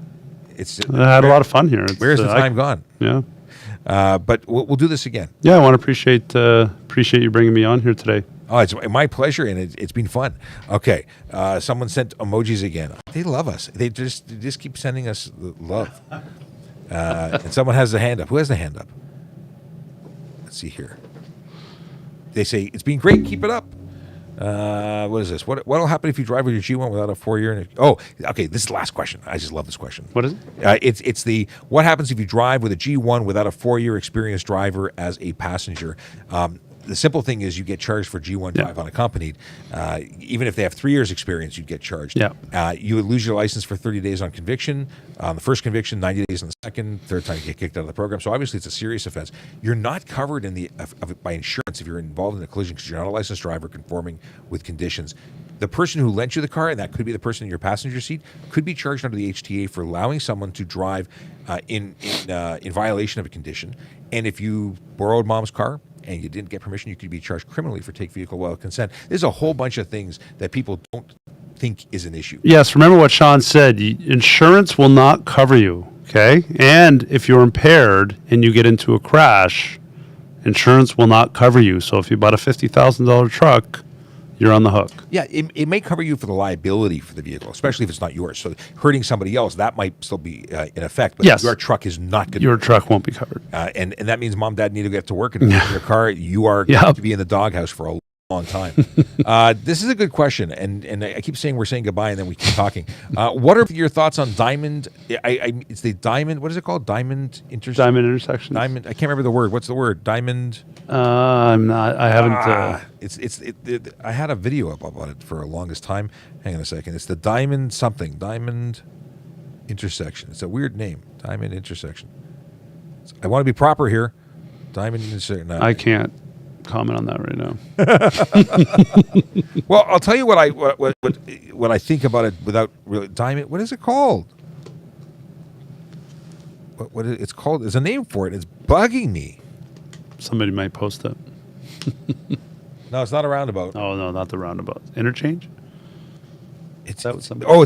I had a lot of fun here. Where's the time gone? Yeah. But we'll do this again. Yeah, I want to appreciate you bringing me on here today. Oh, it's my pleasure, and it's been fun. Okay, someone sent emojis again. They love us. They just keep sending us love. And someone has the hand up. Who has the hand up? Let's see here. They say, it's been great. Keep it up. What is this? What'll happen if you drive with your G1 without a 4-year? Oh, okay. This is the last question. I just love this question. What is it? It's the what happens if you drive with a G1 without a 4-year experienced driver as a passenger? The simple thing is you get charged for G1 drive unaccompanied. Even if they have 3 years experience, you'd get charged. Yeah. You would lose your license for 30 days on conviction. On the first conviction, 90 days on the second. Third time, you get kicked out of the program. So obviously, it's a serious offense. You're not covered by insurance if you're involved in a collision because you're not a licensed driver conforming with conditions. The person who lent you the car, and that could be the person in your passenger seat, could be charged under the HTA for allowing someone to drive in violation of a condition. And if you borrowed mom's car and you didn't get permission, you could be charged criminally for take vehicle without consent. There's a whole bunch of things that people don't think is an issue. Yes, remember what Sean said. Insurance will not cover you, okay? And if you're impaired and you get into a crash, insurance will not cover you. So if you bought a $50,000 truck, you're on the hook. Yeah, it may cover you for the liability for the vehicle, especially if it's not yours. So hurting somebody else, that might still be in effect. But yes. Your truck is not going to. Your truck won't be covered. And that means mom, dad need to get to work and your car. You are going to be in the doghouse for a long time. This is a good question, and I keep saying we're saying goodbye, and then we keep talking. What are your thoughts on Diamond? It's the Diamond. What is it called? Diamond intersection. Diamond intersection. Diamond. I can't remember the word. What's the word? Diamond. I'm not. I haven't. I had a video up about it for the longest time. Hang on a second. It's the Diamond something. Diamond intersection. It's a weird name. Diamond intersection. I want to be proper here. Diamond intersection. I can't comment on that right now. Well, I'll tell you what I think about it without really Diamond. What is it called? It's called? There's a name for it. It's bugging me. Somebody might post it. No, it's not a roundabout. Oh no, not the roundabout. Interchange. It's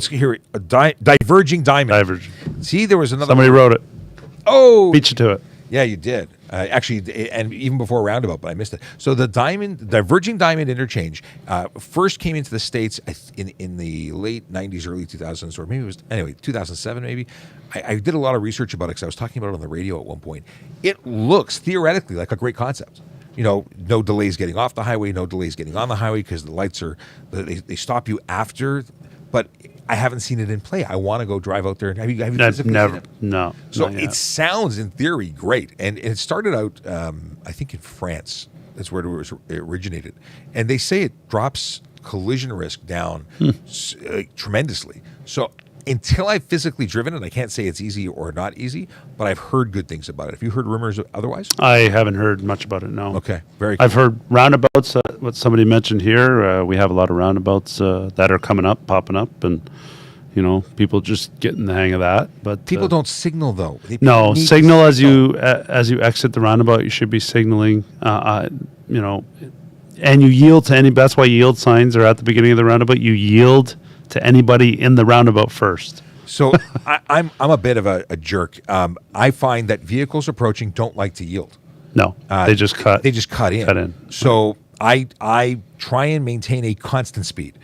here. Diverging Diamond. Diverging. See, there was another. Somebody wrote it. Oh, beat you to it. Yeah, you did. Actually, and even before roundabout, but I missed it. So the Diverging Diamond interchange first came into the States in the late 90s, early 2000s, or maybe it was, anyway, 2007 maybe. I did a lot of research about it because I was talking about it on the radio at one point. It looks theoretically like a great concept. You know, no delays getting off the highway, no delays getting on the highway because the lights they stop you after. But I haven't seen it in play. I want to go drive out there. Have you physically never seen it? No. So it sounds, in theory, great. And it started out, I think, in France. That's where it originated. And they say it drops collision risk down tremendously. So until I've physically driven it, I can't say it's easy or not easy, but I've heard good things about it. Have you heard rumors otherwise? I haven't heard much about it, no. Okay, very cool. I've heard roundabouts, what somebody mentioned here. We have a lot of roundabouts that are coming up, popping up, and, you know, people just getting the hang of that. But people don't signal, though. No, signal as you exit the roundabout. You should be signaling, you know, and you yield to any. That's why yield signs are at the beginning of the roundabout. You yield to anybody in the roundabout first. So I'm a bit of a jerk. I find that vehicles approaching don't like to yield. No, they just cut. They just cut in. So I try and maintain a constant speed,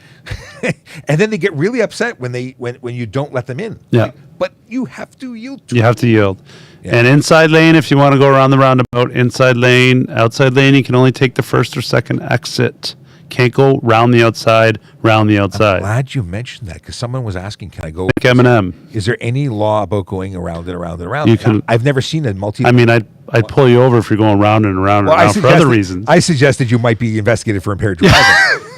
and then they get really upset when you don't let them in. Yeah, but you have to yield. You have to yield. Yeah. And inside lane, if you want to go around the roundabout, inside lane, outside lane, you can only take the first or second exit. Can't go round the outside. I'm glad you mentioned that because someone was asking, can I go? Like M&M. Is there any law about going around and around and around? You can. I've never seen a multi. I mean, I'd pull you over if you're going round and around and around for other reasons. I suggested you might be investigated for impaired driving.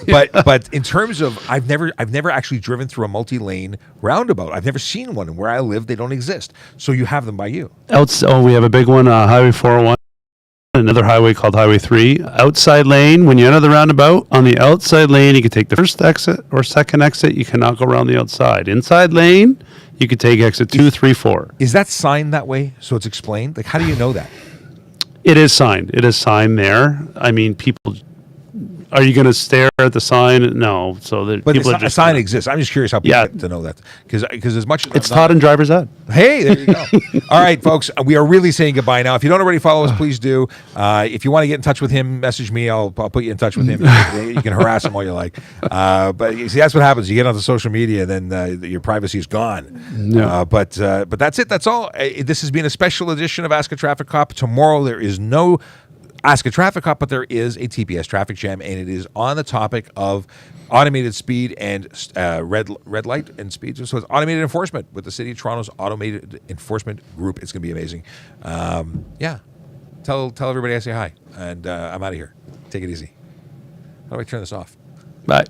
but in terms of, I've never actually driven through a multi-lane roundabout. I've never seen one, and where I live, they don't exist. So you have them by you. We have a big one, Highway 401. Another highway called Highway 3. Outside lane, when you enter the roundabout, on the outside lane, you can take the first exit or second exit. You cannot go around the outside. Inside lane, you can take exit 2, 3, 4. Is that signed that way? So it's explained? Like, how do you know that? It is signed. It is signed there. I mean, people... Are you going to stare at the sign? No. So but people a sign exists. I'm just curious how people get to know that because as much as it's taught in driver's ed. Hey, there you go. All right, folks, we are really saying goodbye now. If you don't already follow us, please do. If you want to get in touch with him, message me. I'll put you in touch with him. You can harass him all you like. But you see, that's what happens. You get onto social media, then your privacy is gone. Yeah. But that's it. That's all. This has been a special edition of Ask a Traffic Cop. Tomorrow there is no Ask a Traffic Cop, but there is a TPS traffic jam, and it is on the topic of automated speed and red light and speed. So it's automated enforcement with the City of Toronto's Automated Enforcement Group. It's going to be amazing. Yeah. Tell everybody I say hi, and I'm out of here. Take it easy. How do I turn this off? Bye.